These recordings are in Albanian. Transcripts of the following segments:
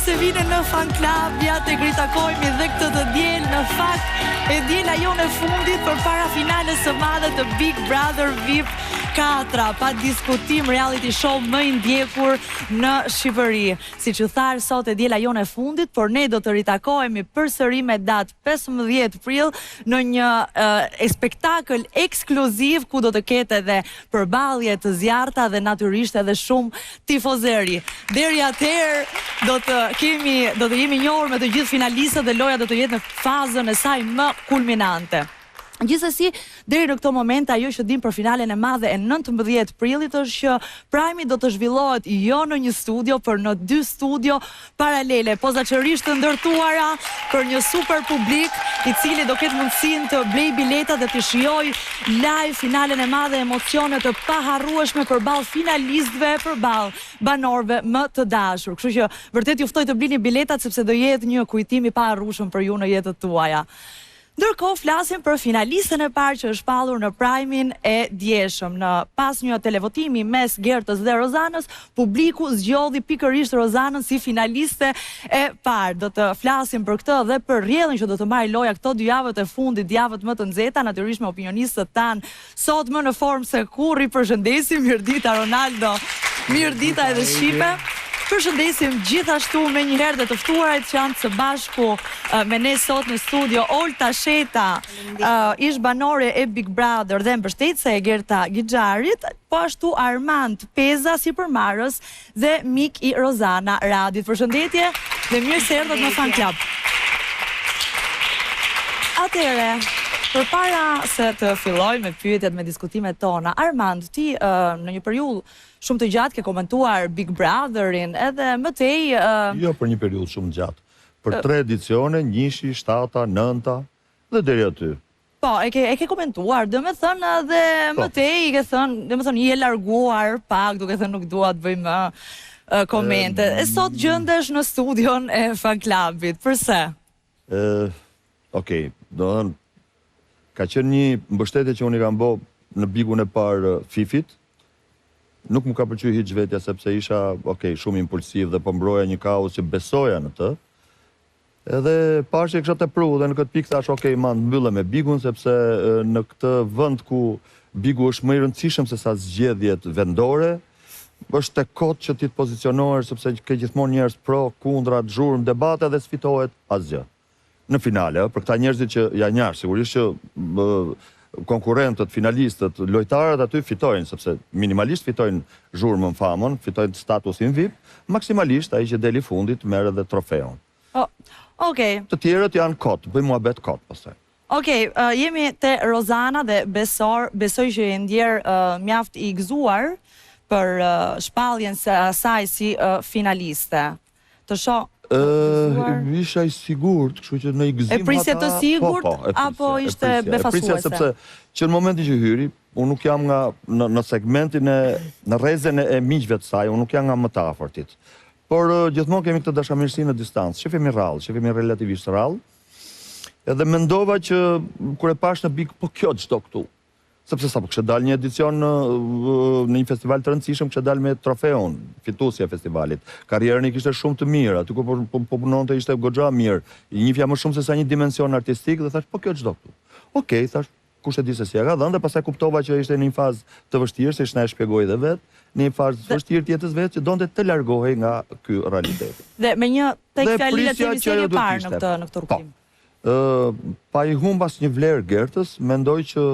se vine në fan club, ja të kritakojmë dhe këtë të diel, në fakt e diela jonë e fundit për para finales së madhe të Big Brother VIP 4, pa diskutim reality show më i ndjekur në Shqipëri. Siç u tharë sot e diela jonë e fundit, por ne do të ritakohemi përsëri me datë 15 prill në një spektakël ekskluziv ku do të ketë edhe përballje të zjarrta dhe natyrisht edhe shumë tifozeri. Deri atëherë do të jemi njohur me të gjithë finalistët dhe loja do të jetë në fazën e saj më kulminante. Gjithsesi, deri në këto moment ajo që dim për finalen e madhe e 19 prillit është që Prime do të zhvillohet jo në një studio, por në 2 studio paralele, pozaçërisht të ndërtuara për një super publik i cili do ketë mundësinë të blej bileta dhe të shijojë live finalen e madhe, emocione të paharrueshme përballë finalistëve, përballë banorëve më të dashur. Kështu që vërtet ju ftoj të blini biletat sepse do jetë një kujtim i paharrueshëm për ju në jetët tuaja. Ndërkohë flasim për finalistën e parë që është shpallur në Prime-in e djeshëm. Në pas një televotimi mes Gertës dhe Rozanës, publiku zgjodhi pikërisht Rozanën si finaliste e parë. Do të flasim për këtë dhe për rrjedhën që do të marrë loja këto 2 javët e fundit, javët më të nxehta, natyrisht me opinionistët tanë sot më në formë se kurrë. Përshëndesim, mirëdita Ronaldo, mirëdita edhe Shqipe. Përshëndesim gjithashtu me njëherë dhe të ftuarit që janë së bashku me ne sot në studio, Olta Sheta, ish banore e Big Brother dhe mbështetëse e Gerta Gixharit, po ashtu Armand Peza, sipërmarrës dhe mik i Rozana Radit. Përshëndetje dhe mirë se erdhët në fan club. Atëherë, përpara se të filloj me pyetjet, me diskutimet tona, Armand, ti në një periudhë shumë të gjatë ke komentuar Big Brotherin, edhe më tej... Jo për një periudhë shumë gjatë. Për 3 edicione, 1, 7, 9 dhe deri aty. Po, e ke komentuar, dhe me thënë dhe më tej, ke thënë, dhe me thënë, i e larguar pak, duke thënë nuk dua të bëj më komente. E sot gjëndesh në studion e fan clubit, përse? Okej, do thënë, ka qenë një mbështetje që unë i kam bo në bigun e parë Fifit. Nuk më ka pëlqyer hiç vetja sepse isha, shumë impulsiv dhe po mbroja një kaos që besoja në të. Edhe pash e kisha tepruar dhe në këtë pikë thash, mbyllem me bigun sepse në këtë vend ku bigu është më i rëndësishëm se sa zgjedhjet vendore, është tek kot që ti të pozicionohesh sepse ke gjithmonë njerëz pro, kundra, zhurmë, debate dhe sfitohet asgjë. Në finale, për këta njerëzit që janë njarë, sigurisht që konkurrentët, finalistët, lojtarët aty fitojnë, sepse minimalisht fitojnë zhurmën, famën, fitojnë statusin VIP, maksimalisht ai që deli fundit merr edhe trofeun. Të tjerët janë kot, bëjmë muhabet kot pastaj. Jemi te Rozana dhe besoj që e ndjerë mjaft i gëzuar për shpalljen se asaj si finaliste. Të shoh isha i sigurt, kështu që në i gëzim ata... E prisje të sigurt, apo ishte befasuese? E prisje sepse që në momentin që hyri, unë nuk jam nga, në segmentin në rrezen e miqve të saj, unë nuk jam nga më të afërtit. Por gjithmonë kemi këtë dashamirësi në distancë, që jemi relativisht rrallë, edhe mendova që kur e pash në Big, po kjo çdo këtu. Sepse sa po kështë dal një edicion në një festival të rëndësishëm, kështë dal me trofeun, fituesja e festivalit. Karrierën i kishte shumë të mirë, aty ku po punonte ishte goxha mirë. I njihja më shumë se sa një dimension artistik dhe thash, po kjo çdo këtu. Thash, kush e di se si e ka dhënë dhe pastaj kuptova që ishte në një fazë të vështirë, se ishte na e shpjegoi dhe vet, në një fazë të vështirë të jetës vet që donte të largohej nga ky realitet. Dhe me një tek fjalilet e emisionit parë në këtë rrugtim. Pa i humbas një vlerë Gertës, mendoj që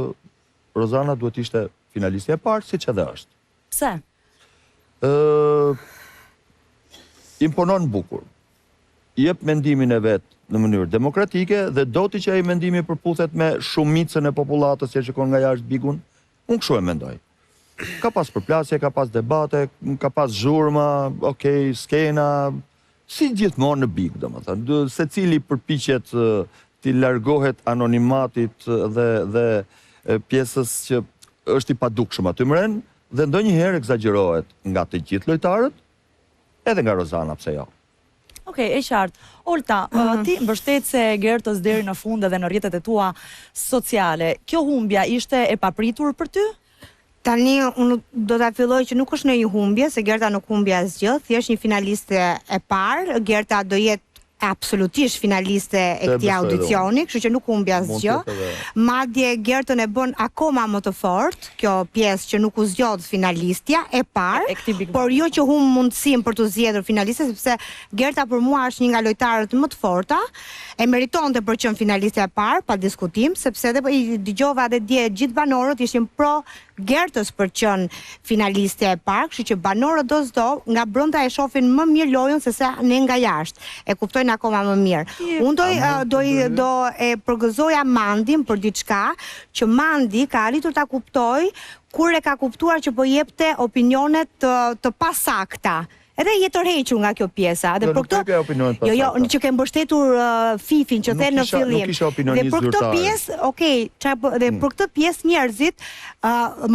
Rozana duhet ishte finalistja e parë, siç edhe është. Pse? Imponon bukur. Jep mendimin e vet në mënyrë demokratike dhe do t'i që ai mendimi përputhet me shumicën e popullatës që shikon nga jashtë bigun, unë kështu e mendoj. Ka pas përplasje, ka pas debate, ka pas zhurma, skena, si gjithmonë në big, domethënë, secili përpiqet t'i largohet anonimatit dhe pjesës që është i padukshëm aty mren, dhe ndonjëherë egzagerohet nga të gjithë lojtarët, edhe nga Rozana, pse jo. E qartë. Olta, ti mbështetëse Gertës deri në fund edhe në rrjetet e tua sociale, kjo humbja ishte e papritur për ty? Tani unë do ta filloj që nuk është në një humbje, se Gerta nuk humbi asgjë, thjesht një finaliste e parë, Gerta do jetë absolutisht finaliste e këtij audicioni, kështu që nuk humbi asgjë. Madje Gertën e bën akoma më të fortë kjo pjesë që nuk u zgjodh finalistja e parë, por jo që humb mundësinë për të zgjedhur finaliste, sepse Gerta për mua është një nga lojtarët më të forta, e meritonte për të qenë finaliste e parë, pa diskutim, sepse edhe i dëgjova edhe dje gjithë banorët ishin pro Gertës për qenë finaliste e parë, kështu që banorët do s'do nga brenda e shohin më mirë lojën se sa ne nga jashtë. E kuptojnë akoma më mirë. Unë do e përgëzoja Mandin për diçka që Mandi ka arritur ta kuptoj kur e ka kuptuar që po jepte opinionet të pasakta. Edhe je tërhequr nga kjo pjesa. Dhe për këtë që ke mbështetur Fifin që the në fillim. Dhe për këtë pjesë, dhe për këtë pjesë njerëzit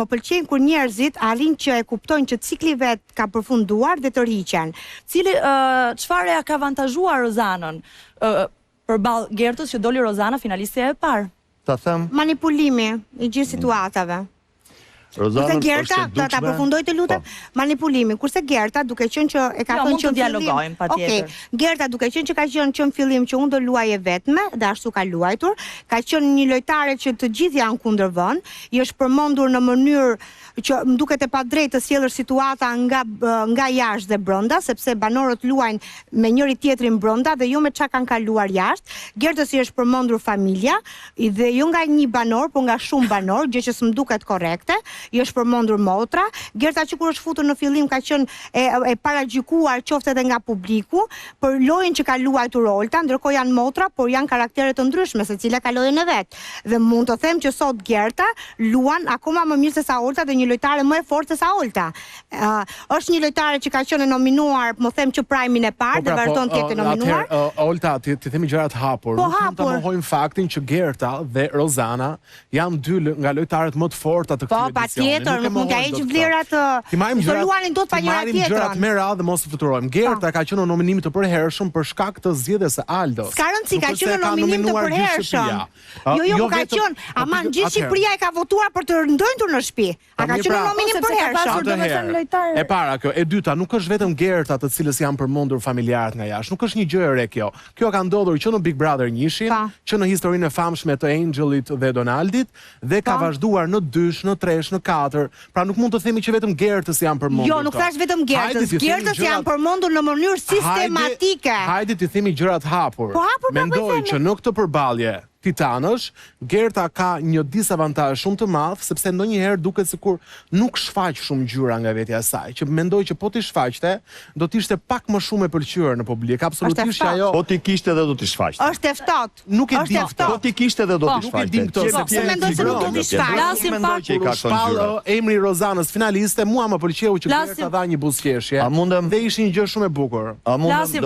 më pëlqejnë kur njerëzit arrin që e kuptojnë që cikli vet ka përfunduar dhe tërhiqen. Çfarë ja ka avantazhuar Rozanën përballë Gertës që doli Rozana finalistja e parë? Ta them, manipulimi i gjithë situatave. Kurse Gerta, ta përfundoj të lutem, manipulimi. Kurse Gerta, duke qenë që e ka thënë që dialogojmë patjetër. Gerta, duke qenë që ka qenë në fillim që unë do luaje vetme, dhe ashtu ka luajtur, ka qenë një lojtare që të gjithë janë kundër vën, i është përmendur në mënyrë që më duket e padrejtë të sjellër situata nga jashtë dhe brenda, sepse banorët luajnë me njëri tjetrin brenda dhe jo me çka kanë kaluar jashtë. Gertës i është përmendur familja, dhe jo nga një banor, por nga shumë banor, gjë që s'm duket korrekte. I është përmendur motra. Gerta që kur është futur në fillim ka qenë e paragjykuar qoftë edhe nga publiku për lojën që ka luajtur Olta, ndërkohë janë motra, por janë karaktere të ndryshme, secila ka lojën e vet. Dhe mund të them që sot Gerta luan akoma më mirë se sa Olta dhe një lojtare më e fortë se sa Olta. Është një lojtare që ka qenë nominuar, më them që Prime-in e parë dhe vazhdon të jetë nominuar. Olta, ti themi gjërat hapur. Po nuk mund ta mohojmë faktin që Gerta dhe Rozana janë dy nga lojtarët më të forta të këtij edicioni. Tjetër, nuk mund t'ja heq vlerat të luanin dot pa njëra tjetrën. Gjërat me radhë dhe mos të fluturojmë. Gerta ka qenë në nominim të përhershëm për shkak të zgjedhjes së Aldos. Ska rëndësi, ka qenë në nominim të përhershëm. Jo, ka qenë, aman gjithë Shqipëria e ka votuar për të ndëndur në shtëpi. A ka qenë në nominim përhershëm. E para kjo, e dyta, nuk është vetëm Gerta të cilës janë përmendur familjarët nga jashtë. Nuk është një gjë e re kjo. Kjo ka ndodhur që në Big Brother 1, që në historinë e famshme të Angelit dhe Donaldit, dhe ka vazhduar në 2, në 3, në 4. Pra nuk mund të themi që vetëm Gertës janë përmendur. Jo, nuk thash vetëm Gertës. Gertës janë përmendur në mënyrë sistematike. Hajde ti themi gjërat hapur. Mendoj që në këtë përballje titanësh, Gerta ka një disavantazh shumë të madh, sepse ndonjëherë duket sikur nuk shfaq shumë ngjyra nga vetja e saj, që mendoj që po ti shfaqte, do të ishte pak më shumë e pëlqyer në publik. Absolutisht ajo. Po ti kishte dhe do të shfaqte. Është e ftohtë. Nuk e di. Po ti kishte dhe do të shfaqte. Se mendoj se nuk do të shfaqte. Lasim pak emri Rozanës finaliste, mua më pëlqeu që Gerta dha një buzëqeshje. A mundem dhe ishin një gjë shumë e bukur.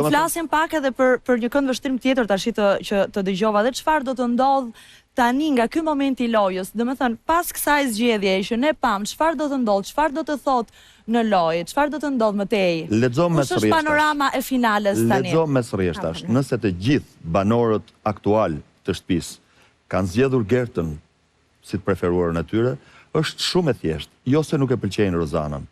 Flasim pak edhe për një kënd vështrim tjetër tash që të dëgjova dhe çfarë do të ndodh tani nga ky moment i lojës. Domethënë, pas kësaj zgjedhjeje që ne pam, çfarë do të ndodh, çfarë do të thotë në lojë, çfarë do të ndodh më tej? Lexo mes rrjeshtash. Është panorama e finales tani. Lexo mes rrjeshtash. Nëse të gjithë banorët aktual të shtëpisë kanë zgjedhur Gertën si të preferuarën e tyre, është shumë e thjeshtë. Jo se nuk e pëlqejnë Rozanën.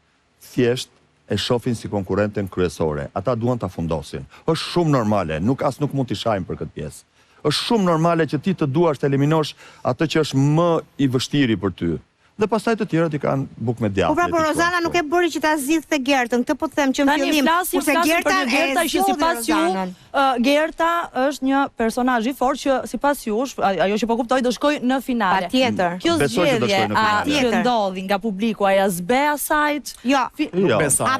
Thjesht e shohin si konkurrenten kryesore. Ata duan ta fundosin. Është shumë normale, nuk mund t'i shajmë për këtë pjesë. Është shumë normale që ti të duash të eliminosh atë që është më i vështiri për ty. Dhe pastaj të tjerët i kanë bukë me djathtë. Po pra, por Rozana nuk e bëri që ta zgjidhte Gertën. Këtë po të them që në fillim, kurse Gerta që sipas ju, Gerta është një personazh i fortë që sipas jush, ajo që po kuptoj do shkojë në finale. Patjetër. Kjo zgjedhje që ndodhi nga publiku, ai as be asajt? Jo. Nuk besoj.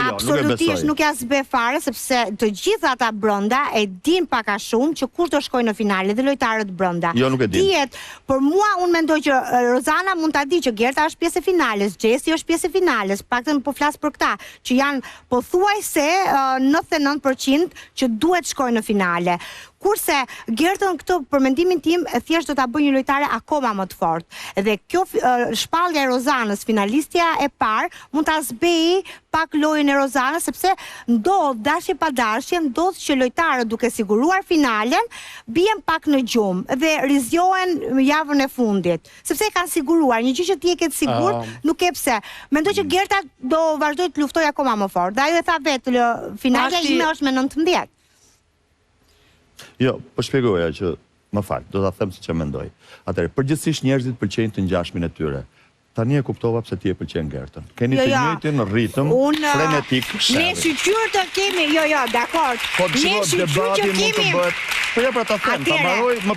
Absolutisht nuk ja zbe fare, sepse të gjithë ata brenda e din pak a shumë që kush do shkojë në finale dhe lojtarët brenda. Jo, nuk e din. Dihet, por mua unë mendoj që Rozana mund ta di që Gerta është pjesë e finales, Gjesi është pjesë e finales, paktën po flas për këta, që janë pothuajse 99% që duhet shkojnë në finale. Kurse Gertën këtë për mendimin tim thjesht do ta bëj një lojtare akoma më të fortë. Dhe kjo shpallja e Rozanës, finalistja e parë, mund ta zbejë pak lojën e Rozanës, sepse ndodh dashje pa dashje, ndodh që lojtarët duke siguruar finalen bien pak në gjumë dhe rrezjohen javën e fundit, sepse e kanë siguruar. Një gjë që ti e ke sigurt, nuk e pse. Mendoj që Gerta do vazhdoj të luftojë akoma më fort. Dhe ajo e tha vetë, finalja ime është me 19. Jo, po shpjegoja që, më fal, do ta them siç e mendoj. Atëherë, përgjithsisht njerëzit pëlqejnë të ngjashmin e tyre. Tani e kuptova pse ti e pëlqen Gertën. Keni të njëjtin ritëm, frenetik, ne shqyrë të kemi, dakord. Po debati mund të bëhet. Po ja pra ta them, ta mbaroj, më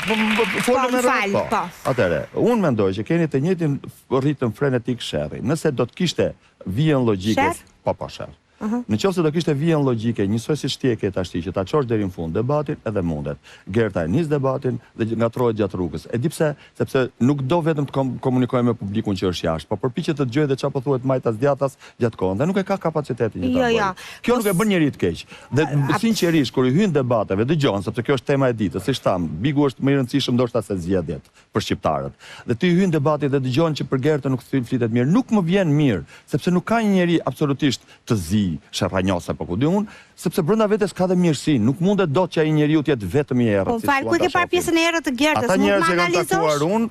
folëm me rreth. Atëherë, unë mendoj që keni të njëjtin ritëm frenetik sherri. Nëse do të kishte vijën logjike, po sherr. Në qoftë se do kishte vijën logjike, njësoj si ti e ke tashti që ta çosh deri në fund debatin, edhe mundet. Gerta e nis debatin dhe ngatrohet gjatë rrugës. E di pse, sepse nuk do vetëm të komunikojë me publikun që është jashtë, po përpiqet të dëgjojë dhe çfarë po thuhet majtas djathtas gjatë kohën, dhe nuk e ka kapacitetin që ta bëjë. Kjo nuk e bën njeri të keq. Dhe sinqerisht kur i hyn debateve, dëgjon, sepse kjo është tema e ditës, siç tham, Bigu është më i rëndësishëm ndoshta se zgjedhjet për shqiptarët. Dhe ti hyn debati dhe dëgjon që për Gertën nuk flitet mirë, nuk më vjen mirë, sepse nuk ka një njeri absolutisht të zi, sharranjose po ku di unë, sepse brenda vetes ka dhe mirësi, nuk mundet dot që ai njeriu të jetë vetëm i errët. Po fal, ku e ke parë pjesën e errët të Gertës? Ata njerëz që kanë takuar unë,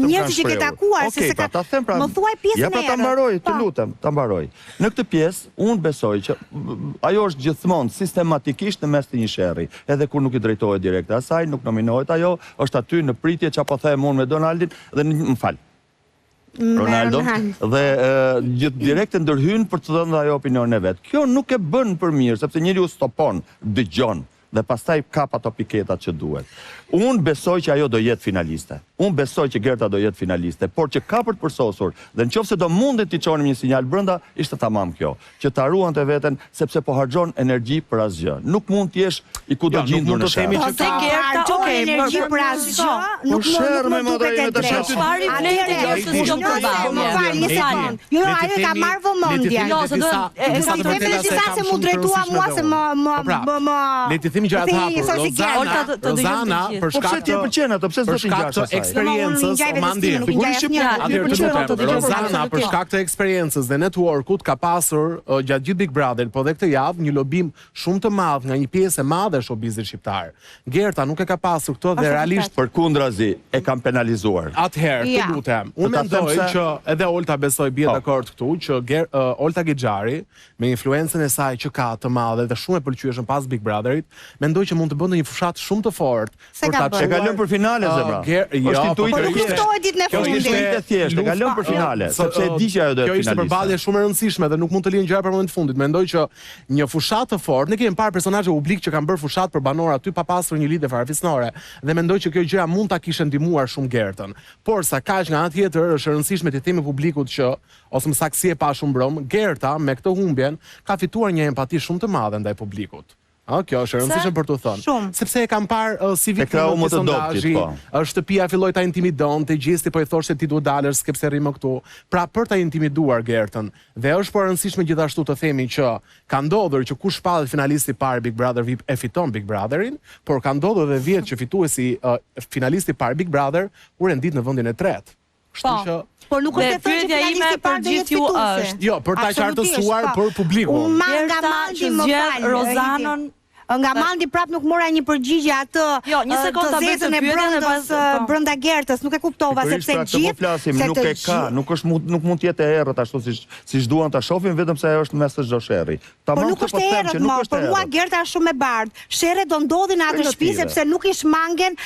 njerëz që ke takuar, se ka më thuaj pjesën e errët. Ja, ta mbaroj, të lutem, ta mbaroj. Në këtë pjesë unë besoj që ajo është gjithmonë sistematikisht në mes të një sherri, edhe kur nuk i drejtohet direkt asaj, nuk nominohet ajo, është aty në pritje çapo them unë me Donaldin dhe më fal. Ronaldo dhe direkt e ndërhyn për të dhënë ajo opinionin e vet. Kjo nuk e bën për mirë, sepse njeriu stopon, dëgjon dhe pastaj kap ato piketat që duhet. Unë besoj që ajo do jetë finaliste. Unë besoj që Gerta do jetë finaliste, por që ka për të përsosur, dhe nëse do mundet t'i çonim një sinjal brenda, ishte tamam kjo, që ta ruante veten sepse po harxhon energji për asgjë. Nuk mund të jesh i kudo gjendur në shërb. Po Gerta, energji për asgjë, nuk mund të ketë drejt. Çfarë vleti është kjo problem? Jo, ajo ka marrë vëmendjen. Jo, se do disa se mu drejtua mua se më le të themi gjëra të hapur. Rozana për shkak të pëlqen ato, pse s'do të ngjash asaj? Eksperiencës, mandi. Rozana për shkak të eksperiencës dhe networkut ka pasur gjatë gjithë Big Brother, po dhe këtë javë një lobim shumë të madh nga një pjesë e madhe e showbizit shqiptar. Gerta nuk e ka pasur këto dhe realisht përkundrazi e kanë penalizuar. Atëherë, të lutem, unë mendoj që edhe Olta besoj bie dakord këtu që Olta Gixhari me influencën e saj që ka të madhe dhe shumë e pëlqyeshëm pas Big Brotherit, mendoj që mund të bënte një fushat shumë të fortë për ta e ka lënë për finale zemra. Po nuk luftohet ditën e fundit. Kjo ishte thjesht, e ka lënë për finale, sepse e di që ajo do të finaliste. Kjo ishte përballje shumë e rëndësishme dhe nuk mund të linë gjëra për momentin e fundit. Mendoj që një fushat të fortë, ne kemi parë personazhe publik që kanë bërë fushat për banor aty pa pasur një lidhje farefisnore dhe mendoj që kjo gjëra mund ta kishte ndihmuar shumë Gertën. Por sa kaq nga ana tjetër është e rëndësishme të themi publikut që ose më saktësi e pa shumë brom, Gerta me këtë humbjen ka fituar një empati shumë të madhe ndaj publikut. Kjo është e rëndësishme për të thënë. Sepse e kam parë si viktimë të sondazhi, shtëpia filloi ta intimidonte, gjesti po i thoshte ti duhet dalësh, s'ke pse rri më këtu. Pra për ta intimiduar Gertën. Dhe është po e rëndësishme gjithashtu të themi që ka ndodhur që kush shpallet finalisti i parë Big Brother VIP e fiton Big Brotherin, por ka ndodhur edhe vjet që fituesi finalisti i parë Big Brother u rendit në vendin e tretë. Kështu që por nuk është e thënë që finalisti i parë do jetë fituesi. Jo, për ta qartësuar për publikun. Gerta zgjedh Rozanën. Nga Mandi prap nuk mora një përgjigje atë. Jo, një sekondë ta bëj të pyetjen e pas brenda Gertës, nuk e kuptova sepse gjithë nuk e ka, nuk mund të jetë e errët ashtu siç duan ta shohin, vetëm se ajo është mes të çdo sherri. Po nuk është e errët, por mua Gerta është shumë e bardhë. Sherrë do ndodhin në atë shtëpi sepse nuk i shmangen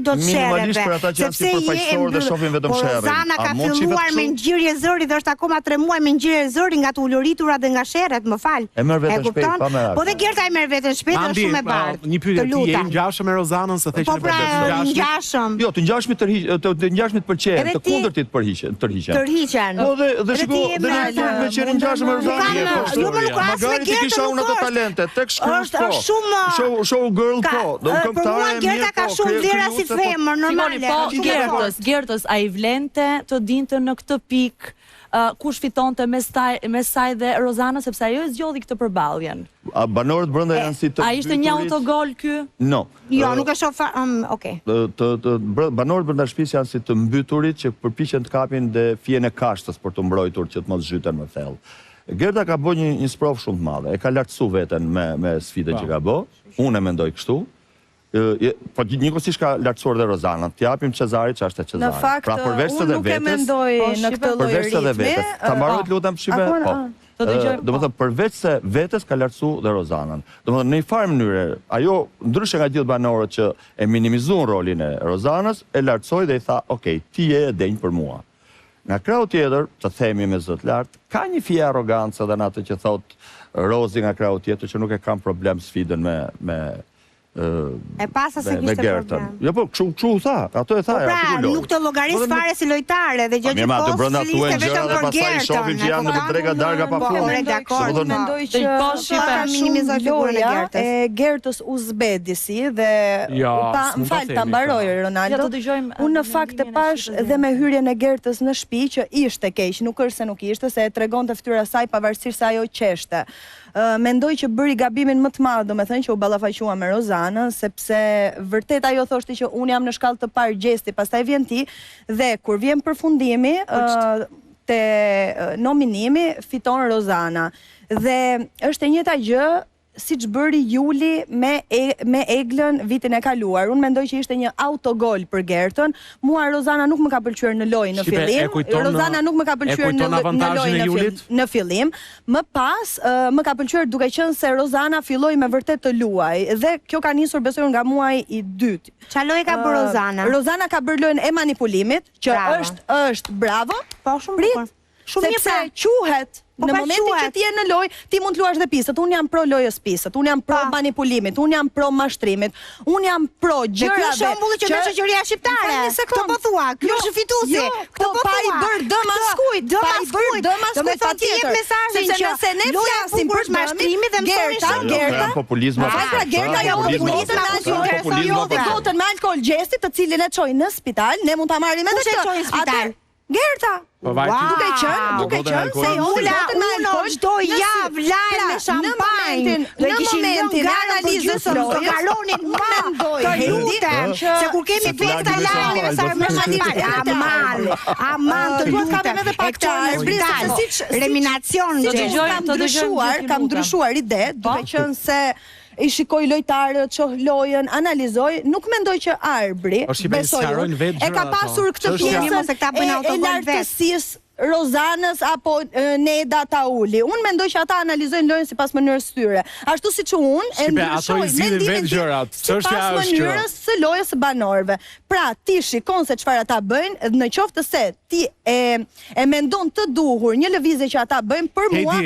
dot sherrëve. Sepse përfaqësor dhe shohin vetëm sherrin. Rozana ka filluar me ngjyrje zëri dhe është akoma 3 muaj me ngjyrje zëri nga të uluritura dhe nga sherrët, më fal. E merr vetëm shpejt pa merak. Po dhe Gerta e merr vetëm shpejt, është shumë e bardhë. Një pyetje, ti je ngjashëm me Rozanën se thënë në ngjashëm. Jo, të ngjashmit të ngjashmit pëlqen, të kundërtit tërhiqen. Po dhe shikoj, dhe ne me qenë ngjashëm me Rozanën. Jo, më nuk as me Gertën. Kisha unë ato talente, tek është shumë show girl po. Do këmbëtare e mirë. Gerta ka shumë vlera si femër normale. Po Gertës ai vlente të dinte në këtë pikë kush fitonte mes saj dhe Rozana, sepse ajo e zgjodhi këtë përballjen. Banorët brenda janë si të A ishte një autogol ky? No. Jo, nuk e shoh, okay. Banorët brenda shtëpisë janë si të mbyturit që përpiqen të kapin dhe fjen e kashtës për të mbrojtur që të mos zhyten më thellë. Gerta ka bërë një sprov shumë të madhe, e ka lartësu veten me sfidën që ka bërë, unë e mendoj kështu, po njëkohësisht ka lartësuar dhe Rozana, t'japim Cezarit që është e Cezari. Në fakt, unë nuk e mendoj në këtë lloj ritmi. Ta mbarojt lutem Shqipe, po. Do më thënë, përveç se vetes ka lartësu dhe Rozanën. Do më thënë, në një farë mënyre, ajo, ndryshe nga gjithë banorët që e minimizuan rolin e Rozanës, e lartësoi dhe i tha, okej, ti je e denjë për mua. Nga krau tjetër, të themi me zot lart, ka një fije arrogancë edhe në atë që thot Rozi nga krau tjetër që nuk e kam problem sfidën me pasa se kishte problem. Jo po, kështu tha, ato e tha. Pra, nuk të llogaris fare si lojtare dhe gjë që po. Mirë, brenda thuaj gjëra dhe pastaj shohim që janë në drega darga pa fund. Mendoj që ka minimizoj loja e Gertës Uzbedisi dhe më fal ta mbaroj Ronaldo. Unë në fakt e pash dhe me hyrjen e Gertës në shtëpi që ishte keq, nuk është se nuk ishte, se e tregonte fytyra saj pavarësisht se ajo qeshte. Mendoj që bëri gabimin më të madh, domethënë që u ballafaqua me Rozanën, sepse vërtet ajo thoshte që unë jam në shkallë të parë gjesti, pastaj vjen ti dhe kur vjen përfundimi te nominimi fiton Rozana. Dhe është e njëjta gjë siç bëri Juli me Eglën vitin e kaluar. Unë mendoj që ishte një autogol për Gertën. Mua Rozana nuk më ka pëlqyer në lojë në fillim. Rozana nuk më ka pëlqyer në lojë në fillim. Më pas më ka pëlqyer duke qenë se Rozana filloi me vërtet të luaj dhe kjo ka nisur besoj nga muaji i dytë. Çfarë lojë ka bërë Rozana? Rozana ka bërë lojën e manipulimit, që është bravo. Po shumë bukur. Shumë mirë, sepse quhet në momentin që ti je në lojë, ti mund të luash dhe pisët. Unë jam pro lojës pisët, unë jam pro manipulimit, unë jam pro mashtrimit, unë jam pro gjërave. Dhe ky shembulli që nga shoqëria shqiptare. Këtë po thua, ky është fituesi. Këtë po pa i bër dëm askujt, pa i bër dëm askujt patjetër. Sepse nëse ne flasim për mashtrimin dhe Gerta, populizmi. Gerta jo populizmi me alkool gjesti, të cilin e çoi në spital, ne mund ta marrim edhe këtë. Gerta, duke qenë se ula çdo javë lajm me shampanjë dhe kishin momentin e analizës së garonin të lutem se kur kemi festa lajme me sarmëshatit aman të lutem edhe pak të reminacion kam ndryshuar ide duke qenë se i shikoj lojtarët, qoh lojën, analizoj, nuk mendoj që Arbri, besoj, e ka pasur këtë pjesën e lartësisë Rozanës apo Neda Tauli. Unë mendoj që ata analizojnë lojën sipas mënyrës tyre. Ashtu siç unë e ndryshoj mendimin sipas mënyrës së lojës së banorëve. Pra, ti shikon se çfarë ata bëjnë, në qoftë se ti e mendon të duhur një lëvizje që ata bëjnë, për mua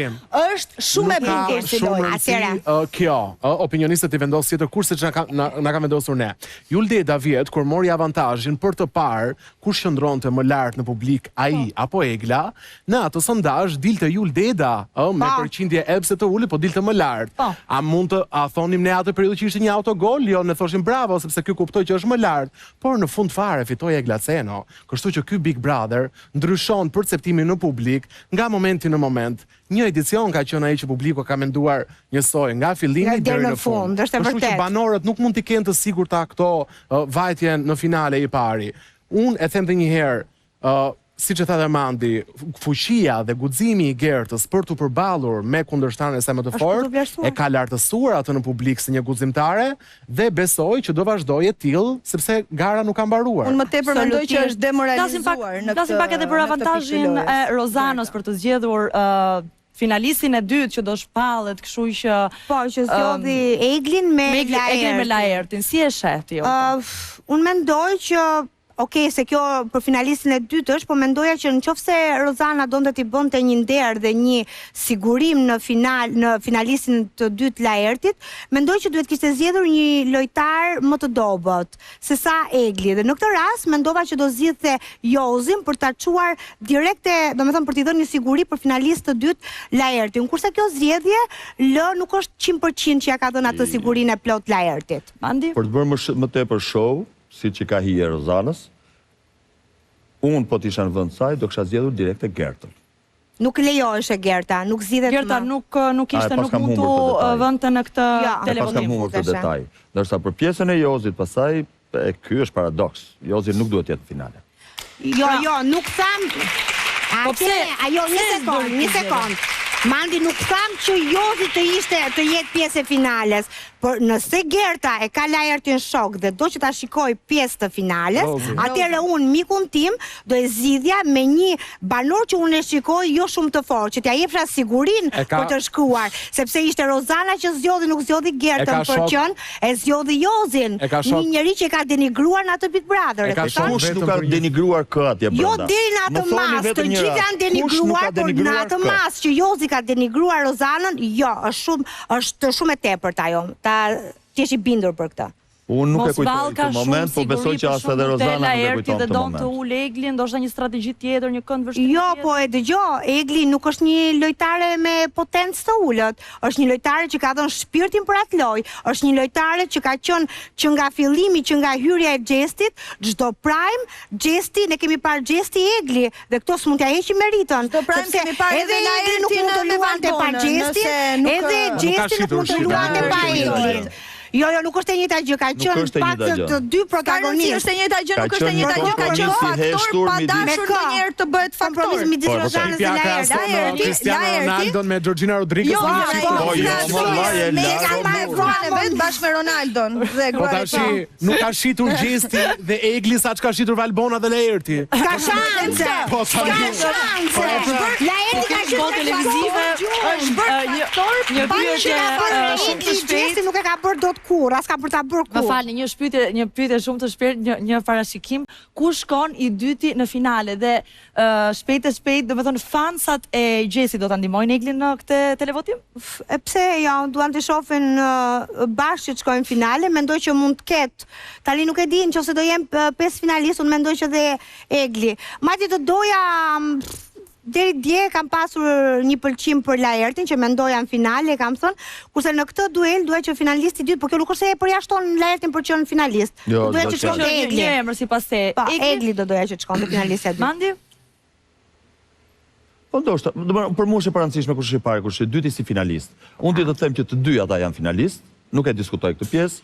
është shumë e bukur si lojë. Atëherë, kjo, opinionistët i vendosin tjetër kurse që na ka vendosur ne. Julde Daviet kur mori avantazhin për të parë kush qëndronte më lart në publik, ai apo në ato sondazh dilte Juldeda me përqindje epse të ulë, po dilte më lart. A mund të thonim ne atë periudhë që ishte një autogol? Jo, ne thoshim bravo sepse ky kuptoi që është më lart. Por në fund fare fitoi Eglaceno. Kështu që ky Big Brother ndryshon perceptimin në publik nga momenti në moment. Një edicion ka qenë ai që publiku ka menduar njësoj nga fillimi deri në fund. Kështu që banorët nuk mund të kenë të sigurta këto vajtjen në finale i pari. Unë e them edhe një herë, siç e tha Mandi, fuqia dhe guximi i Gertës për të përballur me kundërshtarin e saj më të fortë e ka lartësuar atë në publik si një guximtare dhe besoj që do vazhdojë tillë sepse gara nuk ka mbaruar. Unë më tepër mendoj që është demoralizuar në këtë. Flasim pak edhe për avantazhin e Rozanës për të zgjedhur finalistin e dytë që do shpallet, kështu që që zgjodhi Eglin me Laertin. Si e sheh ti? Unë mendoj që okej, se kjo për finalistin e dytë është, po mendoja që nëse Rozana donte t'i bënte një nder dhe një sigurim në finalistin të dytë Laertit, mendoj që duhet kishte zgjedhur një lojtar më të dobët se sa Egli. Dhe në këtë rast mendova që do zgjidhte Jozin për ta çuar direkte, domethënë për t'i dhënë një siguri për finalist të dytë Laertin. Kurse kjo zgjedhje nuk është 100% që ja ka dhënë atë sigurinë e plot Laertit. Mandi? Për të bërë më tepër show, si që ka hije Rozanës, unë po t'isha në vend saj, do kisha zgjedhur direkte Gertën. Nuk lejohesh Gerta, nuk zgjidhet. Gerta nuk ishte nuk mund të vënte në këtë televonim. Pas kam humbur këtë detaj. Ndërsa për pjesën e Jozit pastaj, ky është paradoks. Jozi nuk duhet të jetë në finale. Jo, nuk tham. Po pse? Ajo një sekond. Mandi nuk tham që Jozi të jetë pjesë e finales, por nëse Gerta e ka Laertin shok dhe do që ta shikoj pjesë të finales, atëherë unë mikun tim do e zgjidhja me një banor që unë e shikoj jo shumë të fortë, që t'ja jepsha sigurinë për të shkruar, sepse ishte Rozana që zgjodhi, nuk zgjodhi Gertën, për qenë e zgjodhi Jozin, një njeri që e ka denigruar në atë Big Brother. Kush nuk ka denigruar kë atje brenda? Jo deri në atë mas, të gjithë janë denigruar, por në atë mas që Jozi ka denigruar Rozanën, jo, është shumë e tepërt ajo. Ti je i bindur për këtë. Unë nuk e kujtoj këtë moment, po besoj që as edhe Rozana nuk e kujton këtë moment. Dhe don të ul Egli, ndoshta një strategji tjetër, një kënd vështirë. Jo, po e dëgjoj, Egli nuk është një lojtare me potencë të ulët. Është një lojtare që ka dhënë shpirtin për atë lojë. Është një lojtare që ka qenë që nga fillimi, që nga hyrja e Xhestit, çdo prime, Xhesti, ne kemi parë Xhesti Egli dhe këto s'mund t'ia heqim meritën. Çdo prime kemi parë edhe Egli nuk mund të luante pa Xhestin, edhe Xhesti nuk mund të luante pa Eglin. Jo, nuk është e njëjta gjë, ka qenë pak të dy protagonistë. Është e njëjta gjë, nuk është e njëjta gjë, ka qenë faktor pa dashur ndonjëherë të bëhet faktor. Kompromis midis Rozanës dhe Laertit. Cristiano Ronaldo me Georgina Rodriguez. Vetë bashkë me Ronaldon dhe Gruaja. Nuk ka shitur Xhesti dhe Egli sa çka shitur Valbona dhe Laerti. Ka shanse. Ka shanse. Laerti ka qenë televizive, është bërë një pyetje shumë të shpejtë, nuk e ka bërë dot kur, as ka për ta bërë kur. Më falni, një pyetje shumë të shpejtë, një parashikim, ku shkon i dyti në finale dhe shpejt, domethënë fansat e Xhesit do ta ndihmojnë Eglin në këtë televotim? Pse jo, duan të shohin bashkë që të shkojnë në finale, mendoj që mund të ketë. Tani nuk e di nëse do jem 5 finalistë, unë mendoj që dhe Egli. Madje të doja deri dje kam pasur një pëlqim për Laertin që mendoja në finale, kam thënë, kurse në këtë duel duhet që finalisti i dytë, por kjo nuk është se e përjashton Laertin për të qenë finalist. Duhet që shkonte Egli. Një emër sipas te. Egli do doja që të shkonte finalistja e dytë. Mandi? Po ndoshta, për mua është e parancishme kush është i pari, kush është i dyti si finalist. Unë do të them që të dy ata janë finalist, nuk e diskutoj këtë pjesë.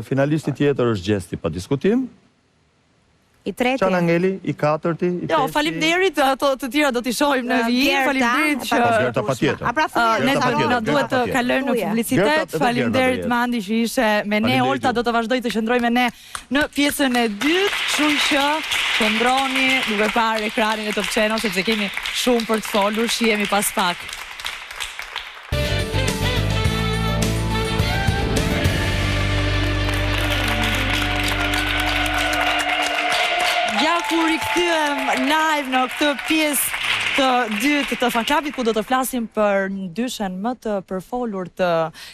Finalisti tjetër është Xhesti pa diskutim. I treti. Çanangeli, i katërti, i pesti. Jo, faleminderit, ato të tjera do t'i shohim në vijim. Faleminderit që Gerta patjetër. Ne duhet të kalojmë në publicitet. Faleminderit Mandi që ishe me ne. Olta do të vazhdoj të qëndroj me ne në pjesën e dytë, kështu që qëndroni duke parë ekranin e Top Channel sepse kemi shumë për të folur, shihemi pas pak. Kur i kthyem live në këtë pjesë të dytë të Fan Clubit, ku do të flasim për ndyshen më të përfolur të